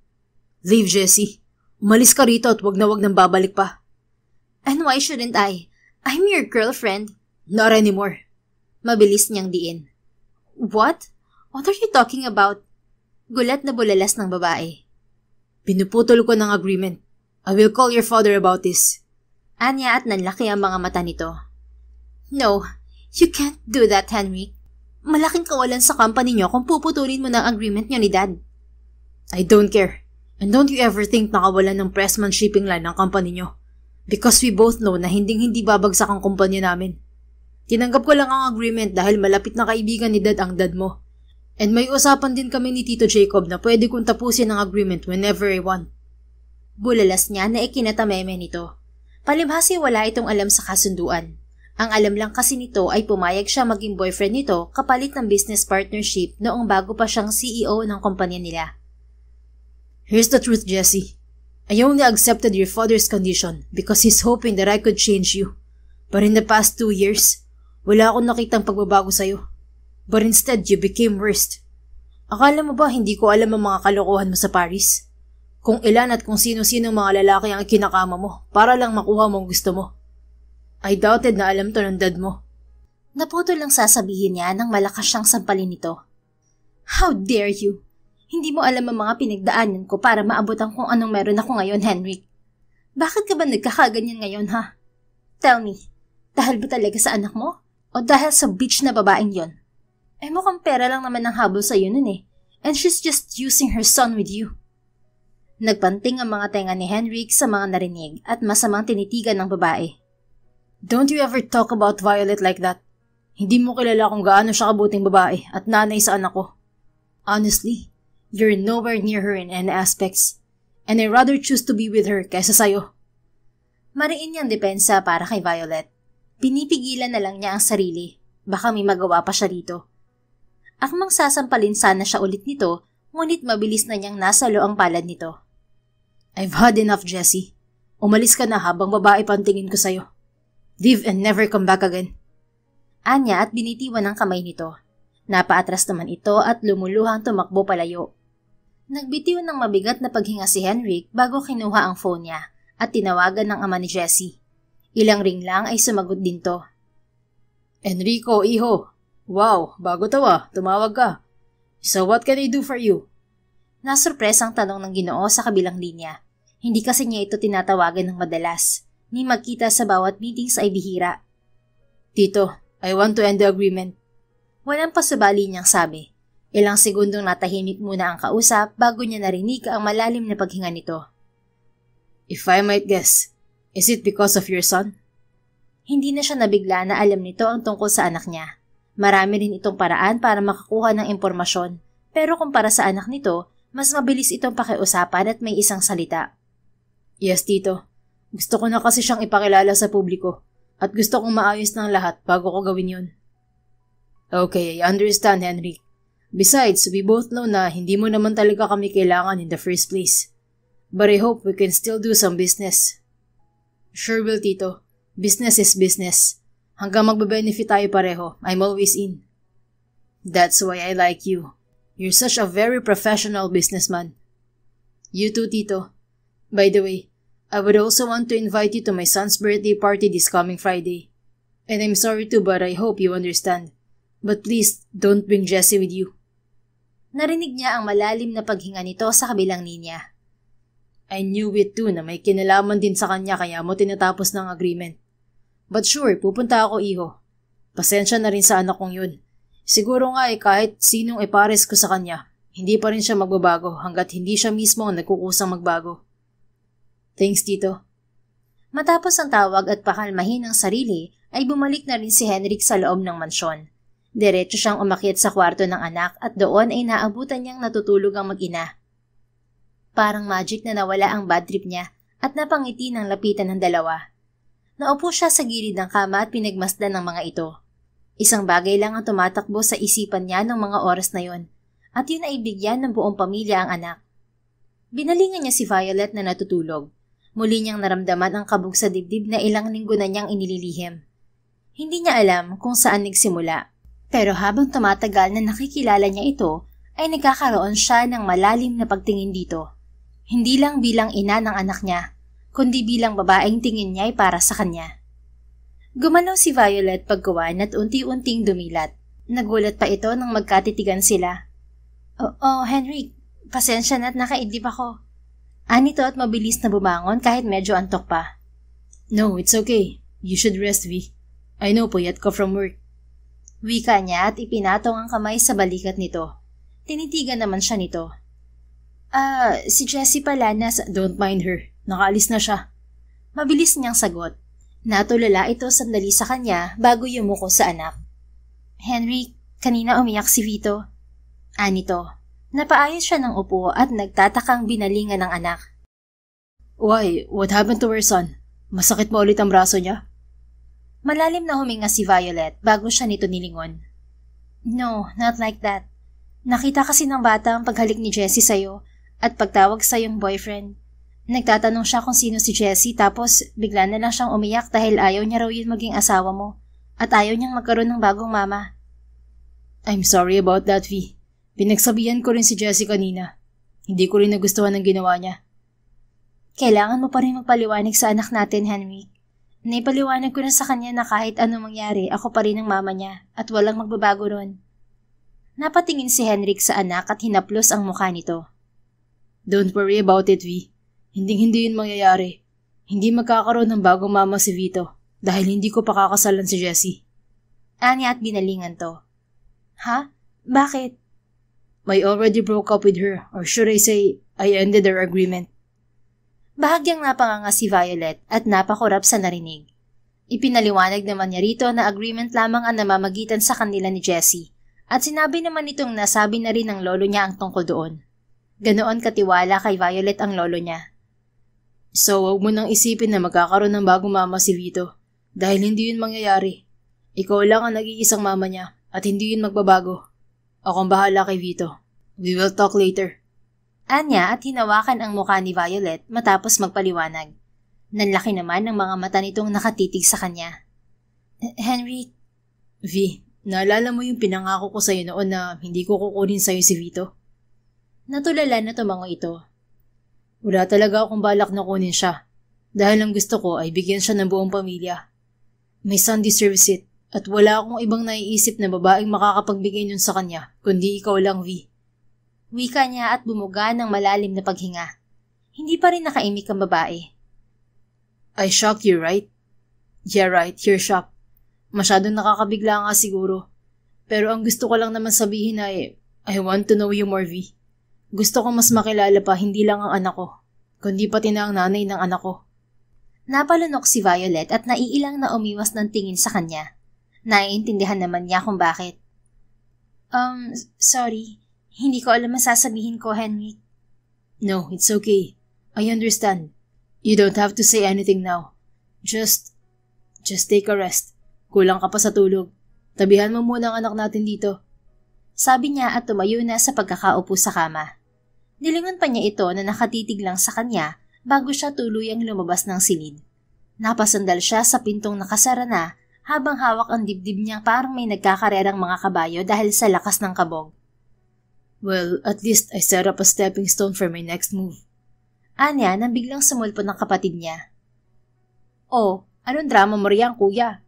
Leave, Jessie. Umalis ka rito at wag nang babalik pa. And why shouldn't I? I'm your girlfriend. Not anymore. Mabilis niyang diin. What? What are you talking about? Gulat na bulalas ng babae. Pinuputol ko ng agreement. I will call your father about this. Anya at nanlaki ang mga mata nito. No, you can't do that, Henrik. Malaking kawalan sa company niyo kung puputulin mo ng agreement niyo ni Dad. I don't care. And don't you ever think nakawalan ng pressman shipping line ng company niyo. Because we both know na hindi babagsak ang kumpanya namin. Tinanggap ko lang ang agreement dahil malapit na kaibigan ni Dad ang dad mo. And may usapan din kami ni Tito Jacob na pwede kong tapusin ang agreement whenever I want. Bulalas niya na ikinatameme nito. Palibhasi wala itong alam sa kasunduan. Ang alam lang kasi nito ay pumayag siya maging boyfriend nito kapalit ng business partnership noong bago pa siyang CEO ng kumpanya nila. Here's the truth, Jessie. I only accepted your father's condition because he's hoping that I could change you. But in the past 2 years, wala akong nakitang pagbabago sa'yo. But instead, you became worse. Akala mo ba hindi ko alam ang mga kalokohan mo sa Paris? Kung ilan at kung sino-sino mga lalaki ang kinakama mo para lang makuha mo ang gusto mo. I doubted na alam to ng dad mo. Naputol lang sasabihin niya nang malakas siyang sampalin nito. How dare you? Hindi mo alam ang mga pinagdaanan ko para maabot ang kung anong meron ako ngayon, Henrik. Bakit ka ba nagkakaganyan ngayon, ha? Tell me, dahil ba talaga sa anak mo? O dahil sa bitch na babaeng yon? Eh mukhang pera lang naman ang habol sa'yo nun eh. And she's just using her son with you. Nagpanting ang mga tenga ni Henrik sa mga narinig at masamang tinitigan ng babae. Don't you ever talk about Violet like that. Hindi mo kilala kung gaano siya kabuting babae at nanay sa anak ko. Honestly, you're nowhere near her in any aspects. And I'd rather choose to be with her kaysa sa'yo. Mariin niyang depensa para kay Violet. Pinipigilan na lang niya ang sarili. Baka may magawa pa siya rito. Akmang sasampalin sana siya ulit nito, ngunit mabilis na niyang nasalo ang palad nito. I've had enough, Jessie. Umalis ka na habang babae pantingin ko sa'yo. Leave and never come back again. Anya at binitiwan ang kamay nito. Napaatras naman ito at lumuluhang tumakbo palayo. Nagbitiw ng mabigat na paghinga si Henrik bago kinuha ang phone niya at tinawagan ng ama ni Jessie. Ilang ring lang ay sumagot din to. Enrico, iho. Wow, bago tawa, tumawag ka. So what can I do for you? Nasurpresang tanong ng Ginoo sa kabilang linya. Hindi kasi niya ito tinatawagan ng madalas. Ni magkita sa bawat meetings ay bihira. Tito, I want to end the agreement. Walang pasubali niyang sabi. Ilang segundong natahimik muna ang kausap bago niya narinig ang malalim na paghinga nito. If I might guess, is it because of your son? Hindi na siya nabigla na alam nito ang tungkol sa anak niya. Marami rin itong paraan para makakuha ng impormasyon, pero kumpara sa anak nito, mas mabilis itong pakiusapan at may isang salita. Yes, Tito. Gusto ko na kasi siyang ipakilala sa publiko at gusto kong maayos ng lahat bago ko gawin yun. Okay, I understand, Henry. Besides, we both know na hindi mo naman talaga kami kailangan in the first place. But I hope we can still do some business. Sure will, Tito. Business is business. Hanggang magbe-benefit tayo pareho, I'm always in. That's why I like you. You're such a very professional businessman. You too, Tito. By the way, I would also want to invite you to my son's birthday party this coming Friday. And I'm sorry too, but I hope you understand. But please, don't bring Jessie with you. Narinig niya ang malalim na paghinga nito sa kabilang linya. I knew it too na may kinalaman din sa kanya kaya mo tinatapos ng agreement. But sure, pupunta ako, iho. Pasensya na rin sa anak kong yun. Siguro nga kahit sinong ipares ko sa kanya, hindi pa rin siya magbabago hanggat hindi siya mismo ang nagkukusang magbago. Thanks, Tito. Matapos ang tawag at pakalmahin ng sarili, ay bumalik na rin si Henrik sa loob ng mansyon. Diretso siyang umakyat sa kwarto ng anak at doon ay naabutan niyang natutulog ang mag-ina. Parang magic na nawala ang bad trip niya at napangiti ng lapitan ng dalawa. Naupo siya sa gilid ng kama at pinagmasdan ng mga ito. Isang bagay lang ang tumatakbo sa isipan niya ng mga oras na yon, at yun ay bigyan ng buong pamilya ang anak. Binalingan niya si Violet na natutulog. Muli niyang naramdaman ang kabog sa dibdib na ilang linggo na niyang inililihim. Hindi niya alam kung saan nagsimula, pero habang tumatagal na nakikilala niya ito, ay nagkakaroon siya ng malalim na pagtingin dito. Hindi lang bilang ina ng anak niya, kundi bilang babaeng tingin niya ay para sa kanya. Gumalaw si Violet paggawan at unti-unting dumilat. Nagulat pa ito nang magkatitigan sila. Oh, Henrik, pasensya na't nakaidlip ako. Anito at mabilis na bumangon kahit medyo antok pa. No, it's okay. You should rest, V. I know puyat ka from work. Wika niya at ipinatong ang kamay sa balikat nito. Tinitigan naman siya nito. Si Jessie pala Don't mind her. Nakaalis na siya. Mabilis niyang sagot. Natulala ito sandali sa kanya bago yumuko sa anak. Henry, kanina umiyak si Vito. Anito. Napaayos siya ng upo at nagtatakang binalingan ng anak. Why? What happened to her son? Masakit mo ulit ang braso niya? Malalim na huminga si Violet bago siya nito nilingon. No, not like that. Nakita kasi ng bata ang paghalik ni Jessie sa'yo at pagtawag sa iyong boyfriend. Nagtatanong siya kung sino si Jessie tapos bigla na lang siyang umiyak dahil ayaw niya raw yun maging asawa mo at ayaw niyang magkaroon ng bagong mama. I'm sorry about that, V. Pinagsabihan ko rin si Jessie kanina. Hindi ko rin nagustuhan ang ginawa niya. Kailangan mo pa rin magpaliwanag sa anak natin, Henry. Naipaliwanag ko na sa kanya na kahit ano mangyari, ako pa rin ang mama niya at walang magbabago ron. Napatingin si Henrik sa anak at hinaplos ang mukha nito. Don't worry about it, V. Hindi yun mangyayari. Hindi magkakaroon ng bagong mama si Vito dahil hindi ko pakakasalan si Jessie. Anya at binalingan to. Ha? Bakit? I already broke up with her, or should I say, I ended our agreement. Bahagyang napanganga si Violet at napakurap sa narinig. Ipinaliwanag naman niya rito na agreement lamang ang namamagitan sa kanila ni Jessie at sinabi naman nitong nasabi na rin ng lolo niya ang tungkol doon. Ganoon katiwala kay Violet ang lolo niya. So, huwag mo nang isipin na magkakaroon ng bagong mama si Vito dahil hindi yun mangyayari. Ikaw lang ang nag-iisang mama niya at hindi yun magbabago. Akong bahala kay Vito. We will talk later. Anya at hinawakan ang mukha ni Violet matapos magpaliwanag. Nanlaki naman ang mga mata nitong nakatitig sa kanya. Henry... V, naalala mo yung pinangako ko sa'yo noon na hindi ko kukunin sa'yo si Vito? Natulala na tumango ito. Wala talaga akong balak na kunin siya. Dahil ang gusto ko ay bigyan siya ng buong pamilya. My son deserves it at wala akong ibang naiisip na babaeng makakapagbigay nun sa kanya kundi ikaw lang, V. Wika niya at bumuga ng malalim na paghinga. Hindi pa rin nakaimik ang babae. I shocked you, right? Yeah, right. You're shocked. Masyadong nakakabigla nga siguro. Pero ang gusto ko lang naman sabihin ay, I want to know you more, V. Gusto ko mas makilala pa hindi lang ang anak ko, kundi pati na ang nanay ng anak ko. Napalunok si Violet at naiilang na umiwas ng tingin sa kanya. Naiintindihan naman niya kung bakit. Sorry. Hindi ko alam ang sasabihin ko, Henry. No, it's okay. I understand. You don't have to say anything now. Just take a rest. Kulang ka pa sa tulog. Tabihan mo muna ang anak natin dito. Sabi niya at tumayo na sa pagkakaupo sa kama. Nilingon pa niya ito na nakatitig lang sa kanya bago siya tuluyang lumabas ng silid. Napasandal siya sa pintong nakasara na habang hawak ang dibdib niya parang may nagkakarerang mga kabayo dahil sa lakas ng kabog. Well, at least I set up a stepping stone for my next move. Anya nang biglang sumulpot ng kapatid niya. Oh, anong drama mo riyan, kuya?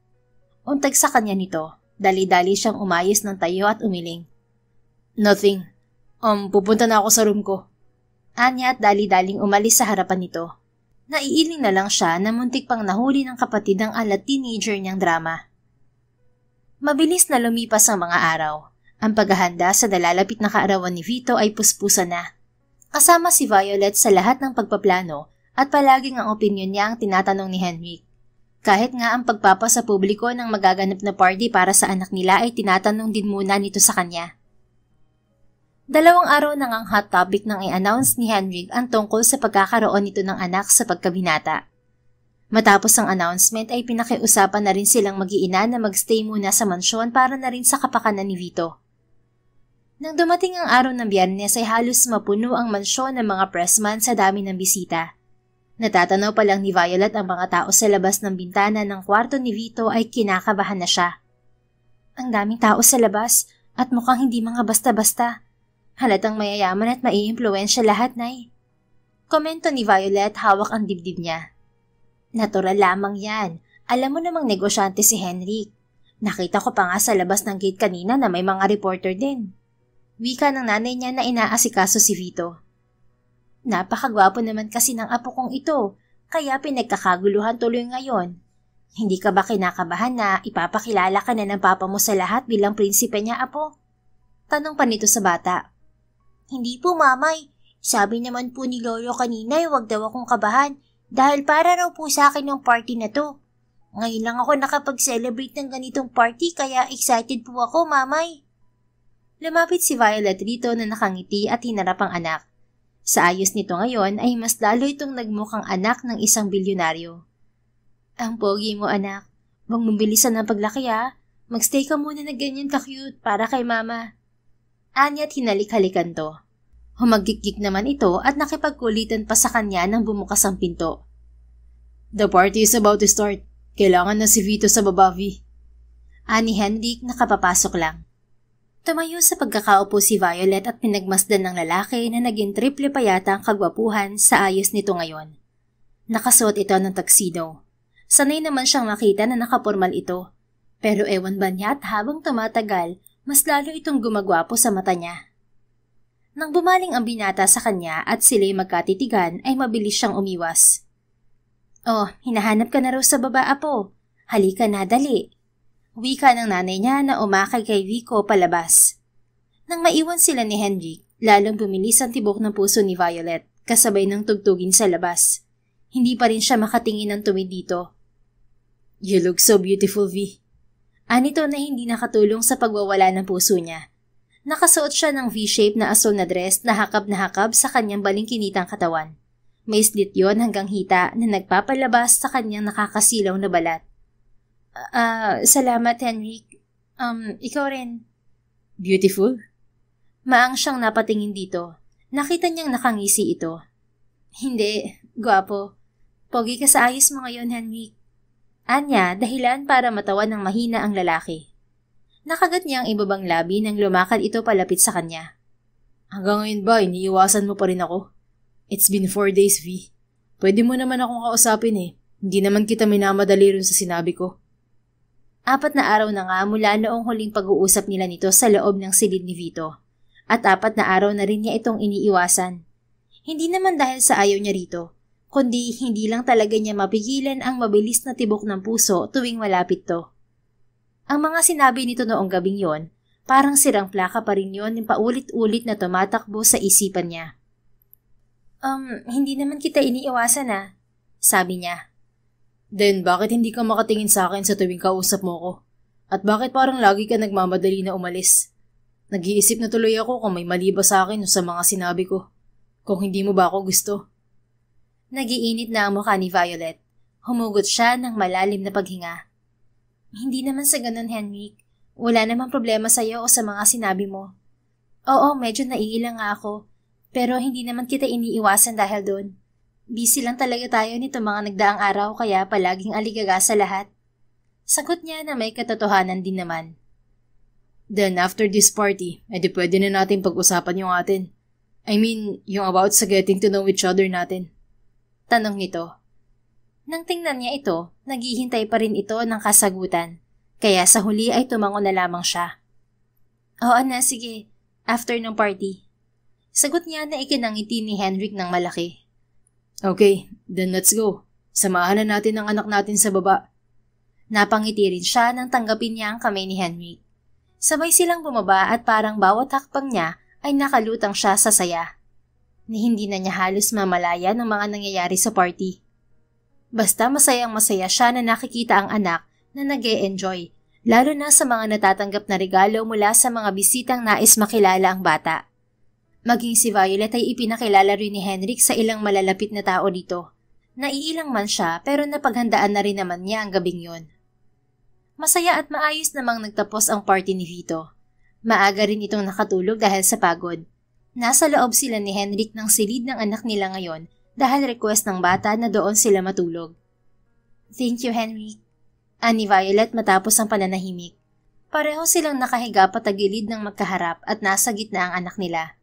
Untag sa kanya nito, dali-dali siyang umayos ng tayo at umiling. Nothing. Pupunta na ako sa room ko. Anya at dali-daling umalis sa harapan nito. Naiiling na lang siya na muntik pang nahuli ng kapatid ang alat teenager niyang drama. Mabilis na lumipas ang mga araw. Ang paghahanda sa dalalapit na kaarawan ni Vito ay puspusan na. Kasama si Violet sa lahat ng pagpaplano at palaging ang opinyon niya ang tinatanong ni Henry. Kahit nga ang pagpapa sa publiko ng magaganap na party para sa anak nila ay tinatanong din muna nito sa kanya. 2 araw nang ang hot topic nang i-announce ni Henry ang tungkol sa pagkakaroon nito ng anak sa pagkabinata. Matapos ang announcement ay pinakiusapan na rin silang mag-iina na magstay muna sa mansyon para na rin sa kapakanan ni Vito. Nang dumating ang araw ng Biyernes ay halos mapuno ang mansyon ng mga pressman sa dami ng bisita. Natatanaw pa lang ni Violet ang mga tao sa labas ng bintana ng kwarto ni Vito ay kinakabahan na siya. Ang daming tao sa labas at mukhang hindi mga basta-basta. Halatang mayayaman at maiimpluwensya lahat, Nay. Komento ni Violet hawak ang dibdib niya. Natural lamang yan. Alam mo namang negosyante si Henry. Nakita ko pa nga sa labas ng gate kanina na may mga reporter din. Wika ng nanay niya na inaasikaso si Vito. Napakagwapo naman kasi ng apo kong ito, kaya pinagkakaguluhan tuloy ngayon. Hindi ka ba kinakabahan na ipapakilala ka na ng papa mo sa lahat bilang prinsipe niya, apo? Tanong pa nito sa bata. Hindi po, mamay. Sabi naman po ni Lolo kanina huwag daw akong kabahan dahil para raw po sa akin ng party na to. Ngayon lang ako nakapag-celebrate ng ganitong party kaya excited po ako, mamay. Lumapit si Violet rito na nakangiti at hinarap ang anak. Sa ayos nito ngayon ay mas lalo itong nagmukhang anak ng isang bilyonaryo. Ang pogi mo, anak. Huwag mong bilisan ang paglaki ha. Magstay ka muna na ganyan ka-cute para kay mama. Anya't hinalik-halikan to. Humagkik-kik naman ito at nakipagkulitan pa sa kanya nang bumukas ang pinto. The party is about to start. Kailangan na si Vito sa baba, V. Ani Henrik nakapapasok lang. Tumayo sa pagkakaupo si Violet at pinagmasdan ng lalaki na naging triple pa yata ang kagwapuhan sa ayos nito ngayon. Nakasuot ito ng tuxedo. Sanay naman siyang makita na nakapormal ito. Pero ewan ba niya at habang tumatagal, mas lalo itong gumagwapo sa mata niya. Nang bumaling ang binata sa kanya at sila'y magkatitigan ay mabilis siyang umiwas. Oh, hinahanap ka na raw sa baba, apo. Halika na, dali. Wika ng nanay niya na umakay kay Vico palabas. Nang maiwan sila ni Henrik, lalong bumilis ang tibok ng puso ni Violet kasabay ng tugtugin sa labas. Hindi pa rin siya makatingin ng tuwid dito. You look so beautiful, V. Anito na hindi nakatulong sa pagwawala ng puso niya. Nakasuot siya ng V-shape na asul na dress na hakab sa kanyang balingkinitang katawan. May slit yon hanggang hita na nagpapalabas sa kanyang nakakasilaw na balat. Salamat, Henrik. Ikaw rin. Beautiful? Maang siyang napatingin dito. Nakita niyang nakangisi ito. Hindi, gwapo. Pogi ka sa ayos mo ngayon, Henrik. Anya, dahilan para matawa ng mahina ang lalaki. Nakagat niya ang ibabang labi nang lumakad ito palapit sa kanya. Hanggang ngayon ba, iniiwasan mo pa rin ako? It's been 4 days, V. Pwede mo naman akong kausapin eh. Hindi naman kita minamadali rin sa sinabi ko. 4 na araw na nga mula noong huling pag-uusap nila nito sa loob ng silid ni Vito. At 4 na araw na rin niya itong iniiwasan. Hindi naman dahil sa ayaw niya rito, kundi hindi lang talaga niya mapigilan ang mabilis na tibok ng puso tuwing malapit to. Ang mga sinabi nito noong gabing yon, parang sirang plaka pa rin yon yung paulit-ulit na tumatakbo sa isipan niya. Hindi naman kita iniiwasan sabi niya. Then bakit hindi ka makatingin sa akin sa tuwing kausap mo ko? At bakit parang lagi ka nagmamadali na umalis? Nag-iisip na tuloy ako kung may mali ba sa akin o sa mga sinabi ko. Kung hindi mo ba ako gusto? Nagiinit na ang mukha ni Violet. Humugot siya ng malalim na paghinga. Hindi naman sa ganun, Henrik. Wala namang problema sa iyo o sa mga sinabi mo. Oo, medyo naiilang nga ako. Pero hindi naman kita iniiwasan dahil doon. Busy lang talaga tayo nito mga nagdaang araw kaya palaging aligaga sa lahat. Sagot niya na may katotohanan din naman. Then after this party, edi pwede na natin pag-usapan yung atin. I mean, yung about sa getting to know each other natin. Tanong nito. Nang tingnan niya ito, naghihintay pa rin ito ng kasagutan. Kaya sa huli ay tumango na lamang siya. Oo na, sige. After ng party. Sagot niya na ikinangiti ni Henrik ng malaki. Okay, then let's go. Samahan na natin ang anak natin sa baba. Napangiti rin siya nang tanggapin niya ang kamay ni Henrik. Sabay silang bumaba at parang bawat hakbang niya ay nakalutang siya sa saya. Ni hindi na niya halos mamalaya ng mga nangyayari sa party. Basta masayang-masaya siya na nakikita ang anak na nag-e-enjoy, lalo na sa mga natatanggap na regalo mula sa mga bisitang nais makilala ang bata. Maging si Violet ay ipinakilala rin ni Henrik sa ilang malalapit na tao dito. Naiilang man siya pero napaghandaan na rin naman niya ang gabing yon. Masaya at maayos namang nagtapos ang party ni Vito. Maaga rin itong nakatulog dahil sa pagod. Nasa loob sila ni Henrik ng silid ng anak nila ngayon dahil request ng bata na doon sila matulog. Thank you, Henrik. Ani Violet matapos ang pananahimik. Pareho silang nakahiga patagilid ng magkaharap at nasa gitna ang anak nila.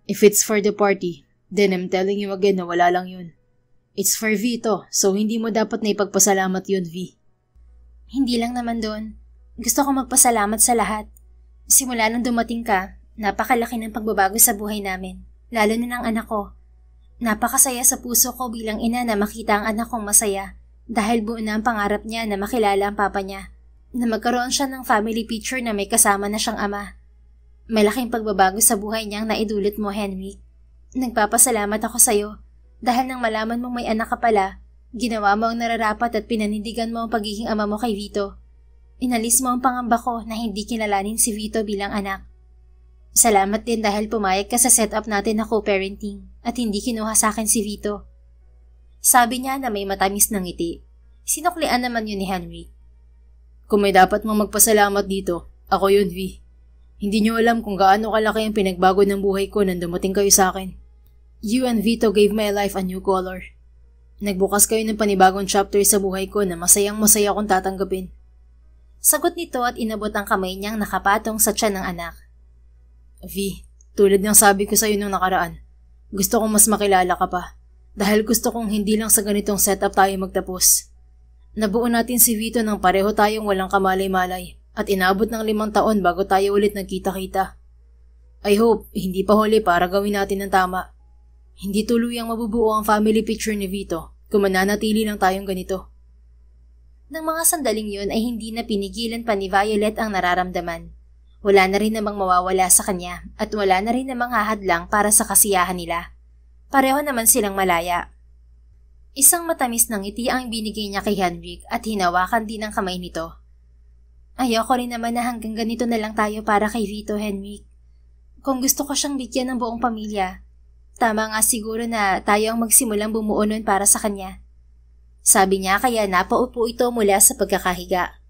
If it's for the party, then I'm telling you again na wala lang yun. It's for Vito, so hindi mo dapat na ipagpasalamat yun, V. Hindi lang naman doon. Gusto ko magpasalamat sa lahat. Simula nung dumating ka, napakalaki ng pagbabago sa buhay namin, lalo na ng anak ko. Napakasaya sa puso ko bilang ina na makita ang anak kong masaya dahil buo na ang pangarap niya na makilala ang papa niya, na magkaroon siya ng family picture na may kasama na siyang ama. Malaking pagbabago sa buhay niyang naidulot mo, Henrik. Nagpapasalamat ako sa'yo dahil nang malaman mong may anak ka pala, ginawa mo ang nararapat at pinanindigan mo ang pagiging ama mo kay Vito. Inalis mo ang pangamba ko na hindi kilalanin si Vito bilang anak. Salamat din dahil pumayag ka sa setup natin na co-parenting at hindi kinuha sa akin si Vito. Sabi niya na may matamis ng ngiti. Sinuklian naman yun ni Henrik. Kung may dapat mong magpasalamat dito, ako yun, V. Hindi niyo alam kung gaano kalaki ang pinagbago ng buhay ko nang dumating kayo sa akin. You and Vito gave my life a new color. Nagbukas kayo ng panibagong chapter sa buhay ko na masayang-masaya akong tatanggapin. Sagot nito at inabot ang kamay niyang nakapatong sa tiyan ng anak. V, tulad ng sabi ko sa'yo nung nakaraan, gusto kong mas makilala ka pa. Dahil gusto kong hindi lang sa ganitong setup tayo magtapos. Nabuo natin si Vito nang pareho tayong walang kamalay-malay at inabot ng 5 taon bago tayo ulit nagkita-kita. I hope hindi pa huli para gawin natin ng tama. Hindi tuluyang mabubuo ang family picture ni Vito kung mananatili lang tayong ganito. Nang mga sandaling yun ay hindi na pinigilan pa ni Violet ang nararamdaman. Wala na rin namang mawawala sa kanya at wala na rin namang hahadlang para sa kasiyahan nila. Pareho naman silang malaya. Isang matamis ng ngiti ang binigay niya kay Henrik at hinawakan din ang kamay nito. Ayoko rin naman na hanggang ganito na lang tayo para kay Vito, Henrik. Kung gusto ko siyang bigyan ng buong pamilya, tama nga siguro na tayo ang magsimulang bumuo nun para sa kanya. Sabi niya kaya napaupo ito mula sa pagkakahiga.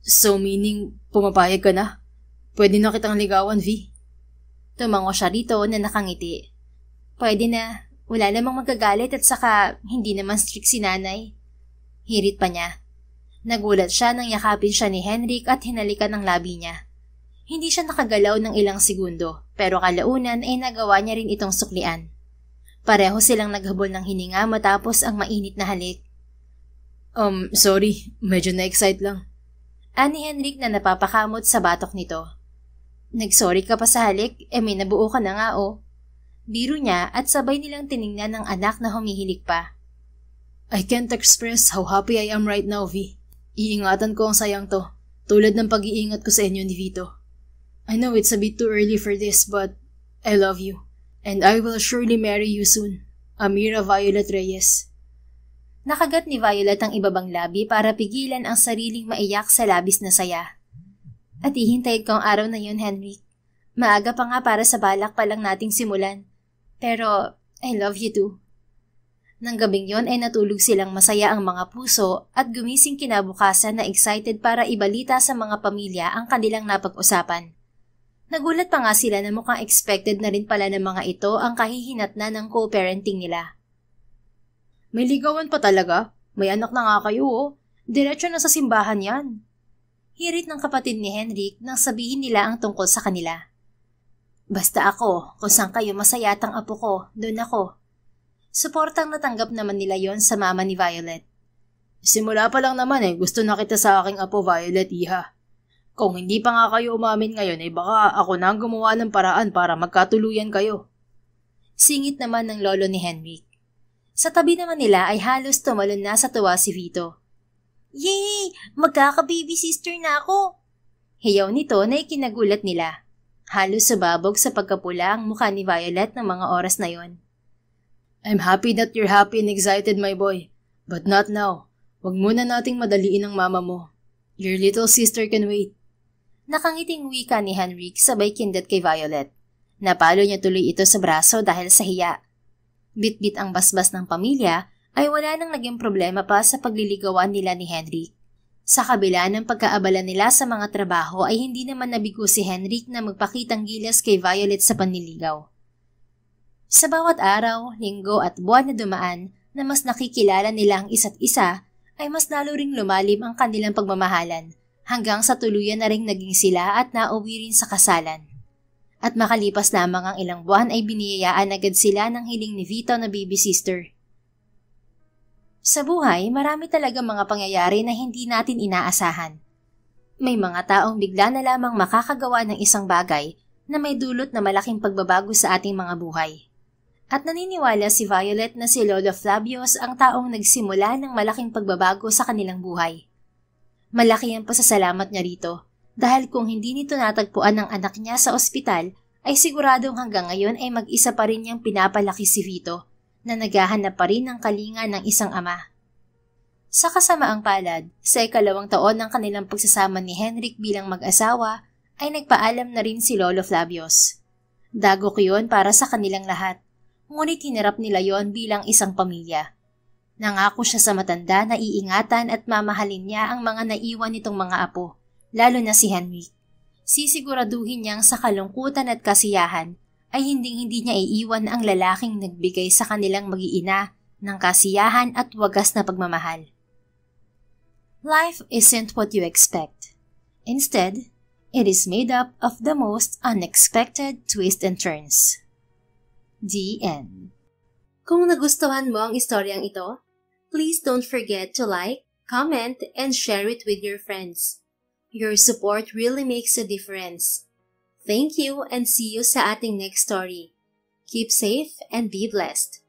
So meaning, pumapayag ka na? Pwede na kitang ligawan, V? Tumango siya rito na nakangiti. Pwede na. Wala namang magagalit at saka hindi naman strict si nanay. Hirit pa niya. Nagulat siya nang yakapin siya ni Henrik at hinalikan ang labi niya. Hindi siya nakagalaw ng ilang segundo pero kalaunan ay nagawa niya rin itong suklian. Pareho silang naghabol ng hininga matapos ang mainit na halik. Sorry. Medyo na-excite lang. Ani Henrik na napapakamot sa batok nito. Nagsorry ka pa sa halik? May nabuo ka na nga oh. Biro niya at sabay nilang tiningnan ng anak na humihilik pa. I can't express how happy I am right now, V. Iingatan ko ang sayang to, tulad ng pag-iingat ko sa inyo ni Vito. I know it's a bit too early for this but I love you. And I will surely marry you soon. Amira Violet Reyes. Nakagat ni Violet ang ibabang labi para pigilan ang sariling maiyak sa labis na saya. At ihintayin ko ang araw na yun, Henrik. Maaga pa nga para sa balak pa lang nating simulan. Pero I love you too. Nang gabing yon ay natulog silang masaya ang mga puso at gumising kinabukasan na excited para ibalita sa mga pamilya ang kanilang napag-usapan. Nagulat pa nga sila na mukhang expected na rin pala ng mga ito ang kahihinatnan ng co-parenting nila. May ligawan pa talaga? May anak na nga kayo oh. Diretso na sa simbahan yan. Hirit ng kapatid ni Henrik nang sabihin nila ang tungkol sa kanila. Basta ako, kung saan kayo masayatang apo ko, doon ako. Suportang natanggap naman nila yon sa mama ni Violet. Simula pa lang naman gusto na kita sa aking apo Violet, iha. Kung hindi pa nga kayo umamin ngayon baka ako na ang gumawa ng paraan para magkatuluyan kayo. Singit naman ng lolo ni Henrik. Sa tabi naman nila ay halos tumalon na sa tuwa si Vito. Yay! Magkaka-baby sister na ako! Hiyaw nito na ikinagulat nila. Halos sababog sa pagkapula ang mukha ni Violet ng mga oras na yon. I'm happy that you're happy and excited, my boy. But not now. Huwag muna nating madaliin ang mama mo. Your little sister can wait. Nakangiting wika ni Henrik sabay kindat kay Violet. Napalo niya tuloy ito sa braso dahil sa hiya. Bit-bit ang basbas ng pamilya ay wala nang naging problema pa sa pagliligawan nila ni Henrik. Sa kabila ng pagkaabala nila sa mga trabaho ay hindi naman nabigo si Henrik na magpakitang gilas kay Violet sa panliligaw. Sa bawat araw, linggo at buwan na dumaan na mas nakikilala nila ang isa't isa ay mas lalo ring lumalim ang kanilang pagmamahalan hanggang sa tuluyan na ring naging sila at nauwi rin sa kasalan. At makalipas lamang ang ilang buwan ay biniyayaan agad sila ng hiling ni Vito na baby sister. Sa buhay, marami talaga mga pangyayari na hindi natin inaasahan. May mga taong bigla na lamang makakagawa ng isang bagay na may dulot na malaking pagbabago sa ating mga buhay. At naniniwala si Violet na si Lolo Flavius ang taong nagsimula ng malaking pagbabago sa kanilang buhay. Malaki ang pasasalamat niya rito dahil kung hindi nito natagpuan ang anak niya sa ospital ay siguradong hanggang ngayon ay mag-isa pa rin niyang pinapalaki si Vito na naghahanap pa rin ng kalinga ng isang ama. Sa kasamaang palad, sa 2 taon ng kanilang pagsasama ni Henrik bilang mag-asawa, ay nagpaalam na rin si Lolo Flavius. Dagok yun para sa kanilang lahat, ngunit hinarap nila yon bilang isang pamilya. Nangako siya sa matanda na iingatan at mamahalin niya ang mga naiwan nitong mga apo, lalo na si Henry. Sisiguraduhin niyang sa kalungkutan at kasiyahan ay hindi niya iiwan ang lalaking nagbigay sa kanilang mag-iina ng kasiyahan at wagas na pagmamahal. Life isn't what you expect. Instead, it is made up of the most unexpected twists and turns. The end. Kung nagustuhan mo ang istoryang ito, please don't forget to like, comment, and share it with your friends. Your support really makes a difference. Thank you and see you sa ating next story. Keep safe and be blessed.